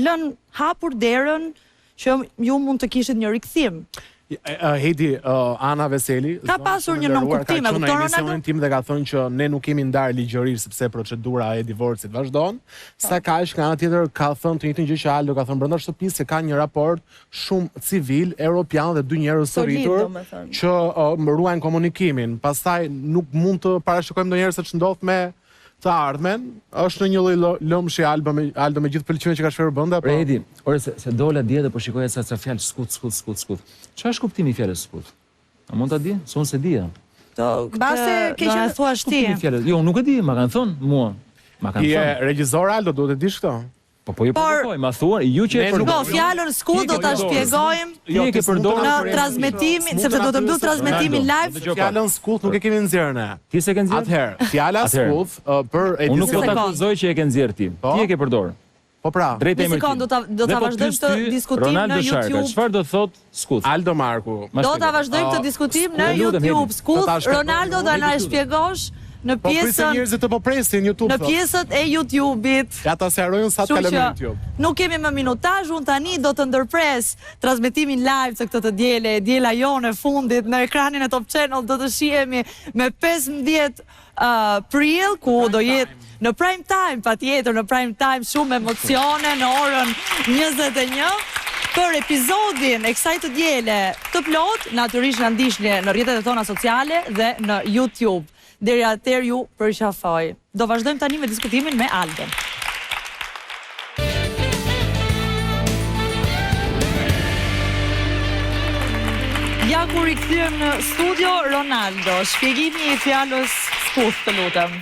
lënë hapur derën që ju mund të kishit një rikthim. Heidi, Ana Veseli ka pasur një nënkuptim, e kupton Ronaldo? Tim dhe ka thënë që ne nuk kemi ndarë ligjërisht sepse procedura e divorcit vazhdon. Sa kaq nga ana tjetër ka thënë të njëjtën gjë që Aldo ka thënë brenda shtëpisë, se ka një raport shumë civil, europian dhe dy njerëz të rritur që ruajnë komunikimin. Pastaj nuk mund të parashikojmë ndonjëherë se ç'ndodh me të ardhmen, është në një lloj lëmshi Aldo me gjithë pëlqimin që ka shferuar brenda. Edi, ore se dola dje dhe po shikoja sa fjalë skut. Çfarë është kuptimi i fjalës skut? A mund ta di? S'unë se dia. Base ke që thua ti. Jo, nuk e di, ma kanë thënë mua. Ma kanë thënë. Je regjisor Aldo, duhet të dish këtë. Po ma thuan, ju që e përdor. Po, fjalën skut do ta shpjegojmë. Ju e ke përdorur në transmetimin, sepse do të mbyll transmetimin live. Fjalën skut nuk e kemi nxjerrë ne. Ti se ke nxjerrë? Atëherë, fjala skut për edicionin. Unë nuk do ta akuzoj që e ke nxjerrë ti. Ti e ke përdorur. Po pra. Një sekond, do ta vazhdojmë këtë diskutim në YouTube. Çfarë do thot skut? Aldo Marku. Do ta vazhdojmë këtë diskutim në YouTube. Skut, Ronaldo do na shpjegosh në pjesën njerëzit të po presin YouTube. Në pjesët e YouTube-it. Ja ta sqarojun sa të kalojmë në YouTube. Nuk kemi më minutazh, unë tani do të ndërpres transmetimin live të këtë të diela jonë e fundit në ekranin e Top Channel, do të shihemi me 15 prill ku do jetë në prime time, patjetër në prime time, shumë emocione në orën 21 për epizodin e kësaj të diele të plot, natyrisht na ndiqni në rrjetet tona sociale dhe në YouTube. Deri atëherë ju përqafoj. Do vazhdojmë tani me diskutimin me Aldon. Ja ku rikthyem në studio, Ronaldo, shpjegimi i fjalës skut, të lutem.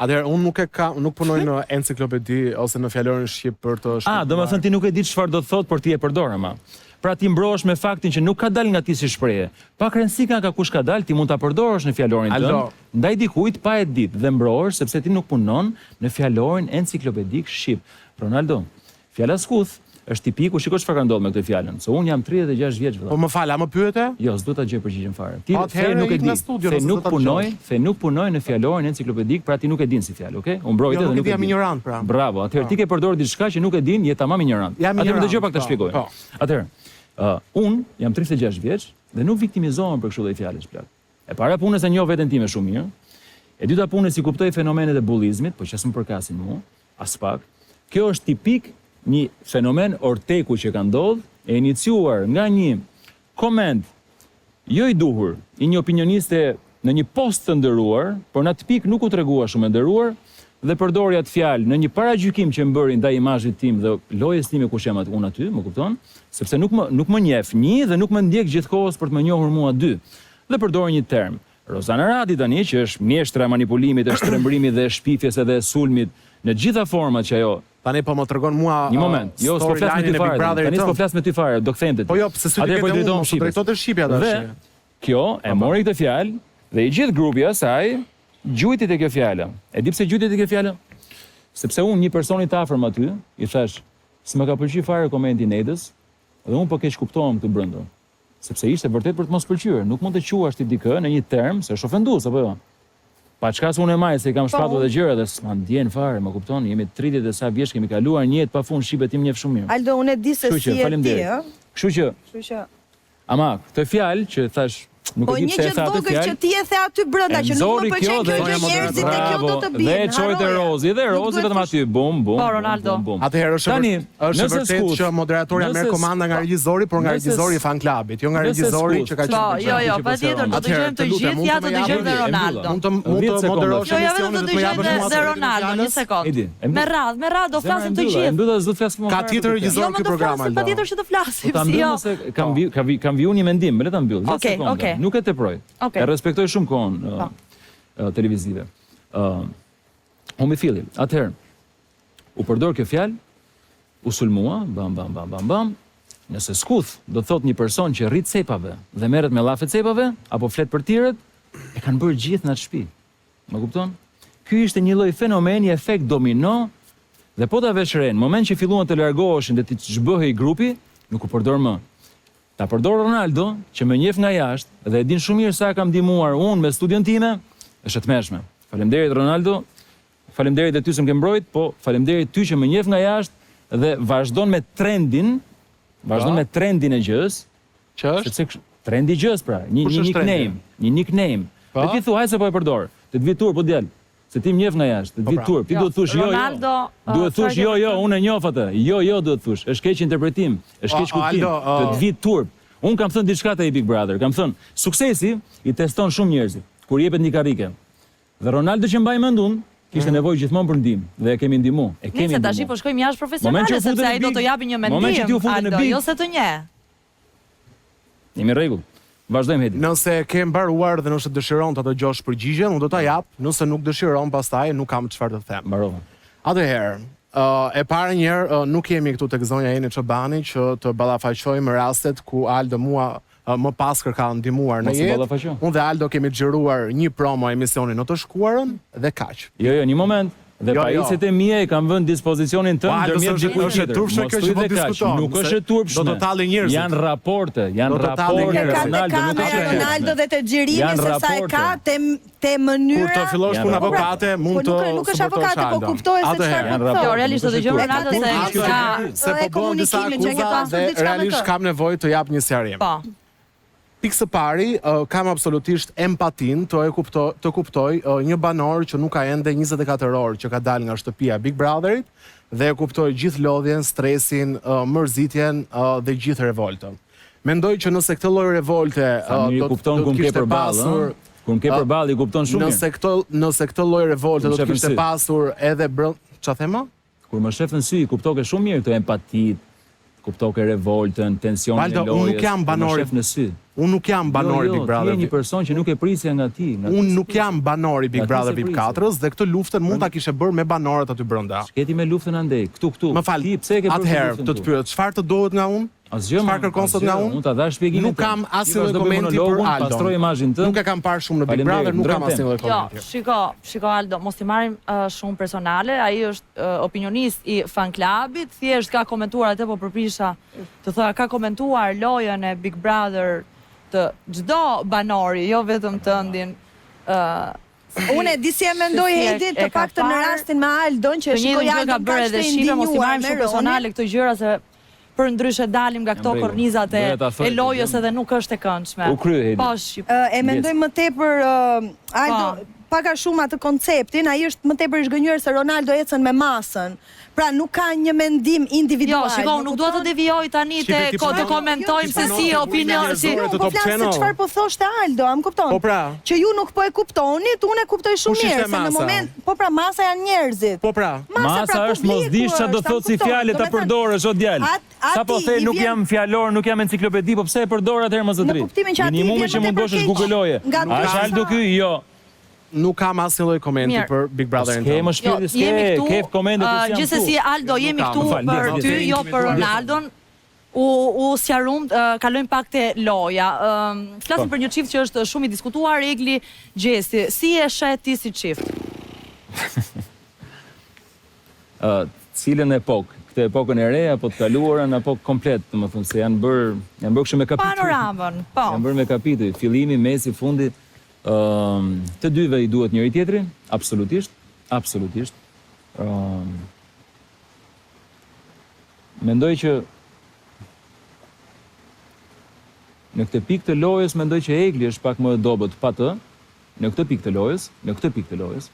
Atëherë, unë nuk punoj në enciklopedi ose në fjalorin shqip për të shpjeguar. Do më thënë ti nuk e di çfarë do të thotë, por ti e përdor ama. Pra ti mbrohesh me faktin që nuk ka dalë nga ti si shprehje. Pa rëndësi ka kush ka dalë, ti mund ta përdorësh në fjalorin tënd, ndaj dikujt pa e ditë dhe mbrohesh sepse ti nuk punon në fjalorin enciklopedik shqip. Ronaldo, fjala skut është tipiku, shiko çfarë ka ndodhur me këtë fjalën. Se unë jam 36 vjeç vëlla. Po më fal, a më pyete? Jo, s'do ta gjej përgjigjen fare. Ti fe nuk e di. Fe nuk punoj në fjalorin enciklopedik, pra ti nuk e din si fjalë, okay? Unë mbrojtë dhe nuk e di. Jam ignorant pra. Bravo. Atëherë ti ke përdorur diçka që nuk e din, je tamam ignorant. Atëherë dëgjoj pak ta shpjegoj. Atëherë, unë jam 36 vjeç dhe nuk viktimizohem për kështu lloj fjalësh plak. E para punës e njoh veten time shumë mirë. E dyta punës si kuptoj fenomenet e bullizmit, po që s'm përkasin mua, as pak. Kjo është tipik një fenomen orteku që ka ndodhur, e iniciuar nga një koment jo i duhur, i një opinioniste në një post të nderuar, por në atë pikë nuk u tregua shumë e nderuar dhe përdori atë fjalë në një paragjykim që më bëri ndaj imazhit tim dhe llojes time ku jam unë aty, më kupton? Sepse nuk më njeh një dhe nuk më ndjek gjithkohës për të më njohur mua dy. Dhe përdori një term. Rozana Radi tani, që është mjeshtra e manipulimit, e shtrembrimit dhe e shpifjes edhe e sulmit në gjitha format që ajo. Tani po më tregon mua një moment. Jo, s'po flas me ty fare. Tani s'po flas me ty fare, do kthente ti. Po jo, pse s'u ke drejtuar Shqipërisë. Drejtohet Shqipja tash. Dhe kjo e mori këtë fjalë dhe i gjithë grupi i saj gjujti te kjo fjalë. E di pse gjujti te kjo fjalë? Sepse unë një person i afërm aty, i thash, s'më ka pëlqyer fare komenti i Nedës, dhe unë po keq kuptohem këtë brenda. Sepse ishte vërtet për të mos pëlqyer, nuk mund të quash ti dikë në një term se është ofendues apo jo. Pa çka unë e maj se i kam shpatur edhe gjëra dhe s'ma ndjen fare, më kupton? Jemi 30 e sa vjeç, kemi kaluar një jetë pafund, shqipet tim njeh shumë mirë. Aldo, unë e di se si e ti, ë? Kështu që. Ama, këtë fjalë që thash, nuk e di pse e tha atë fjalë. Po një gjë vogël që ti e the aty brenda që nuk më pëlqen kjo gjë njerëzit e kjo do të bien. Dhe çojë te Rozi, dhe Rozi vetëm aty bum. Po Ronaldo. Atëherë është vërtet që moderatori merr komanda nga regjizori, por nga regjizori i fan klubit, jo nga regjizori që ka qenë. Jo, patjetër do të dëgjojmë të gjithë, ja të dëgjojmë dhe Ronaldo. Mund të moderosh emisionin dhe të japësh mua dhe Ronaldo një sekond. Me radhë do flasim të gjithë. Ka tjetër regjizor ky program Aldo. Patjetër që të flasim. Kam viju një mendim, le ta mbyll. Nuk e teproj. E respektoj shumë kohën televizive. Unë filli. Atëherë, u përdor kjo fjalë, u sulmua, bam. Nëse skuth, do thot një person që rrit cepave dhe merret me llafe cepave, apo flet për tjerët, e kanë bërë gjithë në atë shtëpi. Më kupton? Ky ishte një lloj fenomeni, efekt domino, dhe po ta vesh re, në moment që filluan të largoheshin dhe të zhbëhej grupi, nuk u përdor më. Ta përdor Ronaldo, që më njeh nga jashtë dhe e din shumë mirë sa kam ndihmuar unë me studion time, është e tmeshme. Faleminderit Ronaldo. Faleminderit edhe ty që më ke mbrojt, po faleminderit ty që më njeh nga jashtë dhe vazhdon me trendin e gjës. Që është? Trendi i gjës pra, një nickname. Dhe ti thuaj se po e përdor. Të të vitur po djal. Se ti më njeh nga jashtë, të vitur. Ti duhet thush jo. Duhet thush jo, unë e njoh atë. Jo, duhet thush. Është keq interpretim, është keq kuptim. Të vit turp. Unë kam thënë diçka te Big Brother, kam thënë, suksesi i teston shumë njerëzit kur jepet një karrike. Dhe Ronaldo që mbaj mend unë, kishte nevojë gjithmonë për ndihmë dhe e kemi ndihmuar. Nëse tash po shkojmë jashtë profesionale, sepse ai do të japi një mendim, jo se të njeh. Jemi rregull. Vazhdojmë Hedi. Nëse ke mbaruar dhe nëse dëshiron të dëgjosh përgjigjen, unë do ta jap, nëse nuk dëshiron pastaj nuk kam çfarë të them. Mbarova. Atëherë, e para një herë nuk jemi këtu tek zonja Eni Çobani që të ballafaqojmë rastet ku Aldo mua më pas kërka ndihmuar në jetë. Unë dhe Aldo kemi xhiruar një promo emisioni në të shkuarën dhe kaq. Jo, një moment. Dhe pajisjet e mia i kam vënë dispozicionin tënd ndërmjet dikujt tjetër. Nuk është turpshme. Do të talli njerëzit. Janë raporte. Ronaldo dhe te xhirimi se sa e ka te mënyra. Kur të fillosh punë avokate, mund të nuk është avokate, po kuptohet se çfarë po thotë. Jo, realisht do dëgjoj Ronaldo se po bën disa akuza, realisht kam nevojë të jap një sqarim. Po. Pikë së pari, kam absolutisht empatin të kuptoj një banor që nuk ka ende 24 orë që ka dalë nga shtëpia Big Brotherit dhe e kuptoj gjithë lodhjen, stresin, mërzitjen dhe gjithë revoltën. Mendoj që nëse këtë lloj revolte do të kishte pasur, kur ke përballë i kupton shumë mirë. Nëse këtë lloj revolte do të kishte pasur edhe çfarë them? Kur më shefën sy, kuptoke shumë mirë këtë empatitë, kuptoke revoltën, tensionin e lojës. Unë nuk jam banori në sy. Unë nuk jam banori Big Brother. Ti je një person që nuk e prisja nga ti. Unë nuk jam banori Big Brother VIP 4-s dhe këtë luftën mund ta kishe bërë me banorët aty brenda. Shketi me luftën andej, këtu. Më fal, pse e ke bërë? Atëherë, të pyet, çfarë të duhet nga unë? Asgjë. Çfarë kërkon sot nga unë? Unë ta dhash shpjegimin. Nuk kam asnjë komenti për Aldo. Pastroj imazhin tënd. Nuk e kam parë shumë në Big Brother, nuk kam asnjë komenti. Shiko Aldo, mos i marrim shumë personale, ai është opinionist i fan klubit, thjesht ka komentuar atë, po përpisha të thoya ka komentuar lojën e Big Brother të çdo banori, jo vetëm tëndin. Unë e di si e mendoj Edi, të paktën në rastin me Aldon që shikoj Aldon ka bërë dhe shive, mos i marrim shumë personale këto gjëra se për ndryshe dalim nga këto kornizat e lojës edhe nuk është e këndshme. U kry, Edi. E mendoj më tepër Aldo paka shumë atë konceptin, ai është më tepër i zgënjur se Ronaldo ecën me masën. Pra nuk ka një mendim individual. Jo, shiko, nuk dua të devijoj tani të komentojmë se si opinion, si po flas se çfarë po thoshte Aldo, am kupton? Po pra. Që ju nuk po e kuptonit, unë e kuptoj shumë mirë se në moment, po pra masa janë njerëzit. Po pra. Masa është mos dish çfarë do thotë si fjalë ta përdorësh o djalë. Sa po the nuk jam fjalor, nuk jam enciklopedi, po pse e përdor atëherë mos e drejt. Minimumi që mund bosh është Google-oje. A është Aldo ky? Jo. Nuk kam asnjë lloj komenti për Big Brother-in. Ke komente për si jam. Gjithsesi Aldo, jemi këtu për ty, jo për Ronaldon. U sqarum, kalojmë pak te loja. Flasim për një çift që është shumë i diskutuar, Egli Gjesi. Si e sheh ti si çift? Cilën epokë? Këtë epokën e re apo të kaluarën apo komplet, domethënë se janë bërë kështu me kapitull. Panoramën, po. Janë bërë me kapitull, fillimi, mesi, fundi. Të dyve i duhet njëri tjetri, absolutisht. Mendoj që në këtë pikë të lojës, mendoj që Egli është pak më e dobët pa të, në këtë pikë të lojës,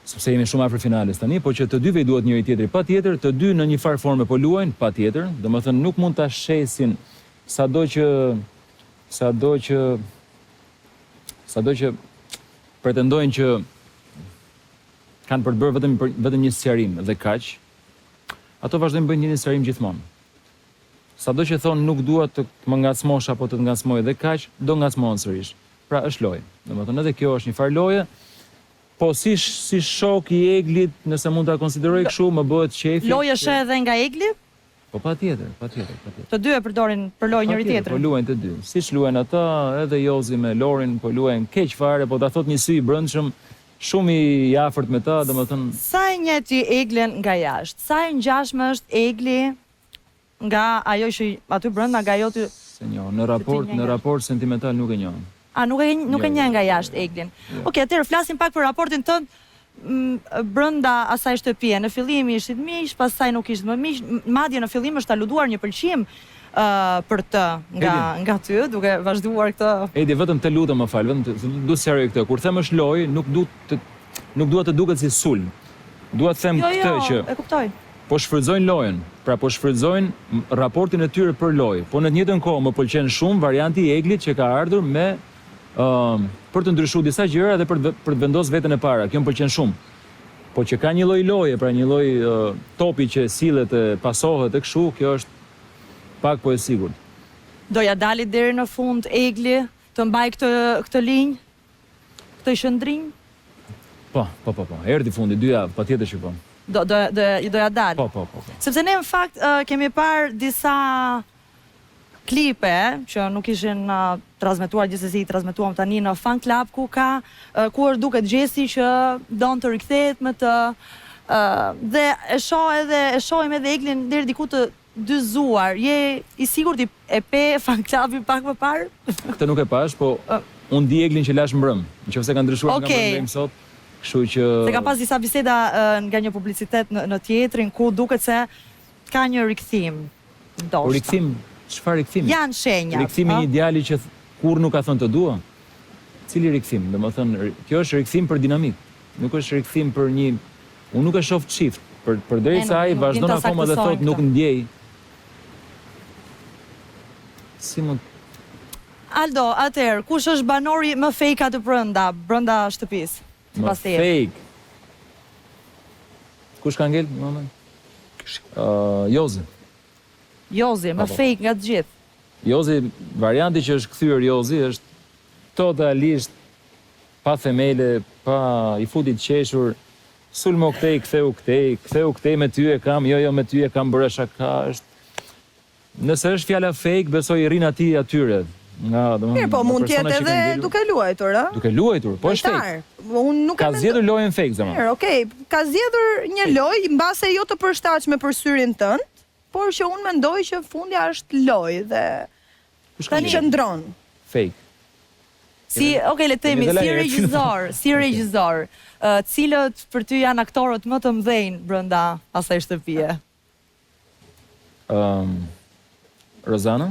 sepse jemi shumë afër finales tani, po që të dyve i duhet njëri tjetri pa tjetër, të dy në një farë forme po luajnë pa tjetër, domethënë nuk mund ta shesin sado që pretendojnë që kanë për të bërë vetëm një sqarim dhe kaq, ato vazhdojnë bëjnë një sqarim gjithmonë. Sado që thonë nuk dua të më ngacmosh apo të ngacmoj dhe kaq, do ngacmohen sërish. Pra është lojë. Domethënë edhe kjo është një farë loje, po si shok i Eglit, nëse mund ta konsideroj kështu, më bëhet qefi. Loja është edhe nga Egli? Po patjetër. Të dy e përdorin për lojë njëri tjetrin. Po luajnë të dy. Siç luajnë ata, edhe Jozi me Lorin, po luajnë keq fare, po ta thot një sy i brendshëm, shumë i afërt me ta, domethënë. Sa e njeh ti Eglin nga jashtë? Sa e ngjashme është Egli nga ajo që aty brenda nga ajo ty? Se njoh, në raport sentimental nuk e njoh. Nuk e njeh nga jashtë Eglin. Okej, atëherë flasim pak për raportin tënd. Brenda asaj shtëpie, në fillim ishit miq, pastaj nuk ishit më miq, madje në fillim është aluduar një pëlqim për të nga ty, duke vazhduar këtë. Edi, vetëm të lutem më fal, vetëm du të sqaroj këtë. Kur them është lojë, nuk dua të duket si sulm. Dua të them këtë që e kuptoj. Po shfrytëzojnë lojën, pra po shfrytëzojnë raportin e tyre për lojë. Po në të njëjtën kohë më pëlqen shumë varianti i Eglit që ka ardhur me për të ndryshuar disa gjëra dhe për të vendosur veten e para. Kjo më pëlqen shumë. Po që ka një lloj loje, pra një lloj topi që sillet e pasohet e kështu, kjo është pak po e sigurt. Doja dali deri në fund Egli të mbaj këtë linjë, këtë qëndrim? Po. Erdhi fundi 2 javë, patjetër që po. Doja dal. Po. Sepse ne në fakt kemi parë disa klipe që nuk ishin transmetuar, gjithsesi i transmetuam tani në fan club ku është duket Gjesi që don të rikthehet me të dhe e shohim edhe Eglin deri diku të dyzuar. Je i sigurt e pe fan clubin pak më parë? Këtë nuk e pash, po unë di Eglin që lash mbrëm, nëse ka ndryshuar nga mbrëm sot. Kështu që se ka pas disa biseda nga një publicitet në teatrin ku duket se ka një rikthim. Rikthim? Çfarë rikthimi? Janë shenjat. Rikthimi një djali që kur nuk ka thënë të dua. Cili rikthim? Domethënë, kjo është rikthim për dinamik. Nuk është rikthim për një. Unë nuk e shoh çift. Përderisa ai vazhdon akoma dhe thotë nuk ndjej. Si mund? Aldo, atëherë, kush është banori më fake atë brenda shtëpisë? Më fake. Kush ka ngel në moment? Jozi, më fake nga të gjithë. Jozi, varianti që është kthyer Jozi është totalisht pa themele, pa i futit qeshur, sulmo ktheu kthej me ty e kam, jo me ty e kam bërë shaka, është Nëse është fjala fake, besoj i rinë ati atyre. Mirë, po mund tjetë edhe duke luajtur, a? Duke luajtur, po është fake. Ka zgjedhur lojën fake, zëma. Mirë, okej, ka zgjedhur një lojë mbase jo të përshtatshme për syrin tënd, por që unë mendoj që fundja është lojë dhe tani qëndron. Fake. Okej, le të themi, si regjisor, cilët për ty janë aktorët më të mëdhenj brenda asaj shtëpie? Rozana,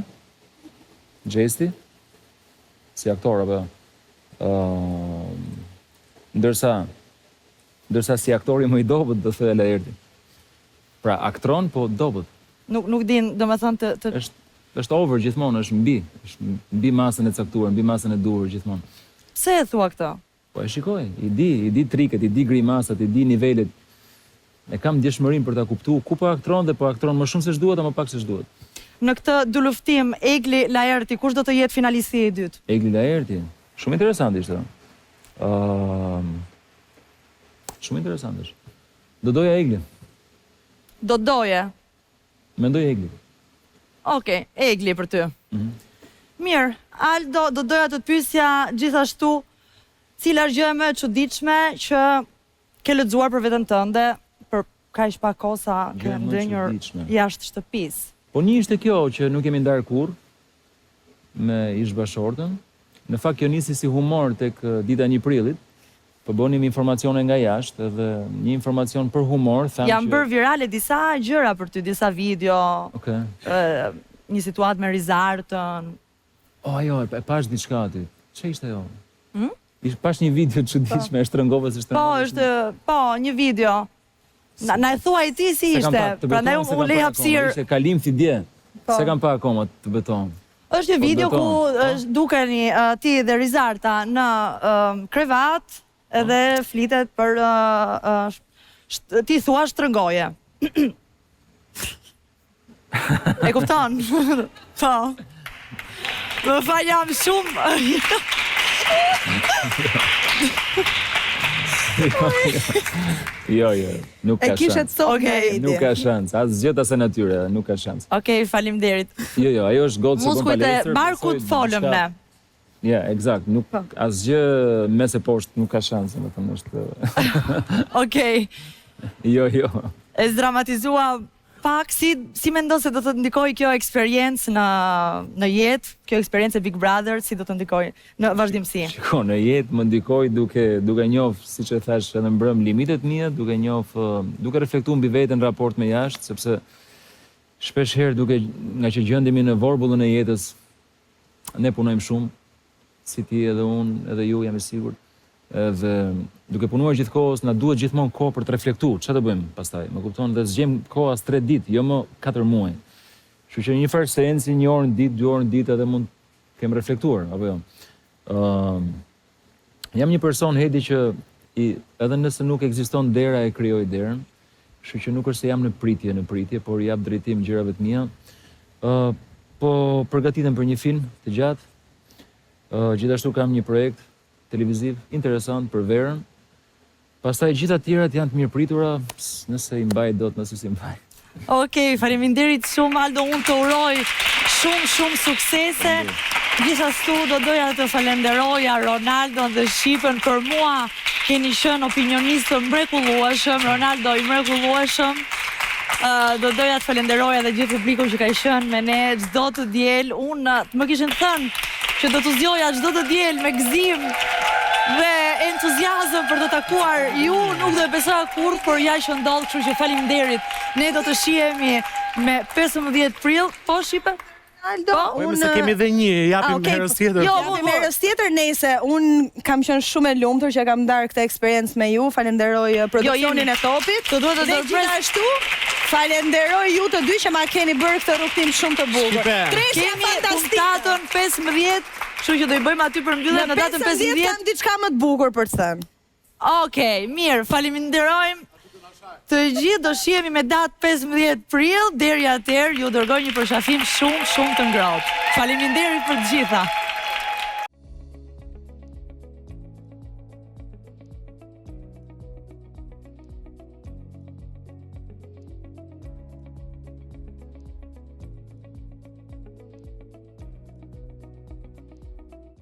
Gjesti, si aktor, apo ndërsa si aktori më i dobët, do thë e Laerti. Pra, aktron, po dobët. Nuk din, do me thënë të... është over gjithmonë, është mbi masën e caktuar, mbi masën e duhur gjithmonë. Pse e thua këto? Po e shikoj, i di triket, i di grimasat, i di nivelet. E kam djeshmërim për ta kuptu ku po aktron dhe po aktron më shumë se ç'duhet apo më pak se ç'duhet. Në këtë dy luftim, Egli Laerti, kush do të jetë finalisti i dytë? Egli Laerti, shumë interesant ishte. Shumë interesant ishte. Do doja Egli. Do doje? Mendoj Egli. Okej, Egli për ty. Mirë, Aldo, do doja të të pyesja gjithashtu cila është gjë më e çuditshme që ke lexuar për veten tënde për kaq pak kohë sa ke ndjenjur jashtë shtëpisë. Po një ishte kjo që nuk kemi ndarë kurrë me ish bashortën. Në fakt kjo nisi si humor tek dita 1 prillit. Po bënim informacione nga jashtë edhe një informacion për humor thamë që janë bërë virale disa gjëra për ty, disa video. Okej. Një situatë me Rizartën. Jo, e pash diçka aty. Ç'e ishte ajo? Pash një video të çuditshme, e shtrëngova se shtrëngova. Po, një video. Na e thuaj ti si ishte, prandaj unë lej hapësirë. Ishte kalim ti dje. Se kam pa akoma të beton. Është një video ku dukeni ti dhe Rizarta në krevat edhe flitet për ti thua shtrëngoje. E kupton? Po. Më fal, jam shumë. Jo, nuk ka shans. E kishe të thonë nga Edi. Nuk ka shans, asgjë as e natyre, nuk ka shans. Okej, faleminderit. Jo, ajo është gotë se bën palestër. Muskujt e barkut folëm ne. Ja, eksakt, nuk asgjë mes e poshtë nuk ka shans, më thënë është. Okej. Jo. E zdramatizua pak, si mendon se do të ndikoj kjo eksperiencë në jetë, kjo eksperiencë e Big Brother, si do të ndikoj në vazhdimsi? Shiko, në jetë më ndikoj duke njoh, siç e thash edhe mbrëm, limitet mia, duke reflektuar mbi veten në raport me jashtë, sepse shpesh herë nga që gjendemi në vorbullën e jetës, ne punojmë shumë, si ti edhe unë, edhe ju, jam i sigurt. Edhe duke punuar gjithkohës, na duhet gjithmonë kohë për të reflektuar, çfarë të bëjmë pastaj. Më kupton, dhe zgjem kohë as 3 ditë, jo më 4 muaj. Kështu që një farë seanci, 1 orë në ditë, 2 orë në ditë edhe mund kem reflektuar, apo jo. Jam një person, Hedi, që edhe nëse nuk ekziston dera, e krijoj derën. Kështu që nuk është se jam në pritje, por jap drejtim gjërave të mia. Po përgatitem për një film të gjatë. Gjithashtu kam një projekt televiziv interesant për verën. Pastaj gjitha tjerat janë të mirëpritura, nëse i mbaj dot, nëse si mbaj. Okej, faleminderit shumë Aldo, unë të uroj shumë suksese. Gjithashtu do doja të falenderoja Ronaldon dhe Shqipën, për mua keni qenë opinionistë mrekullueshëm, Ronaldo i mrekullueshëm. Do doja të falenderoja dhe gjithë publikun që ka qenë me ne çdo të diel. Unë më kishin thënë që do të zgjoja çdo të diel me gëzim dhe entuziazëm për të takuar ju, nuk do e besoja kurrë, por ja që ndodh, kështu që faleminderit. Ne do të shihemi me 15 prill, po Shqipe? Aldo, unë kemi dhe një, japim herës tjetër. Japim herës tjetër, nejse, unë kam qenë shumë e lumtur që kam ndarë këtë eksperiencë me ju. Falenderoj produksionin e Topit. Dhe gjithashtu falenderoj ju të dy që ma keni bërë këtë rrugtim shumë të bukur. Kemi puntatën 15, kështu që do i bëjmë aty për mbyllje në datën 15. Në 15 kam diçka më të bukur për të thënë. Okej, mirë, faleminderojmë. Të gjithë do shihemi me datë 15 prill, deri atëherë ju dërgoj një përshafim shumë të ngrohtë. Faleminderit për të gjitha.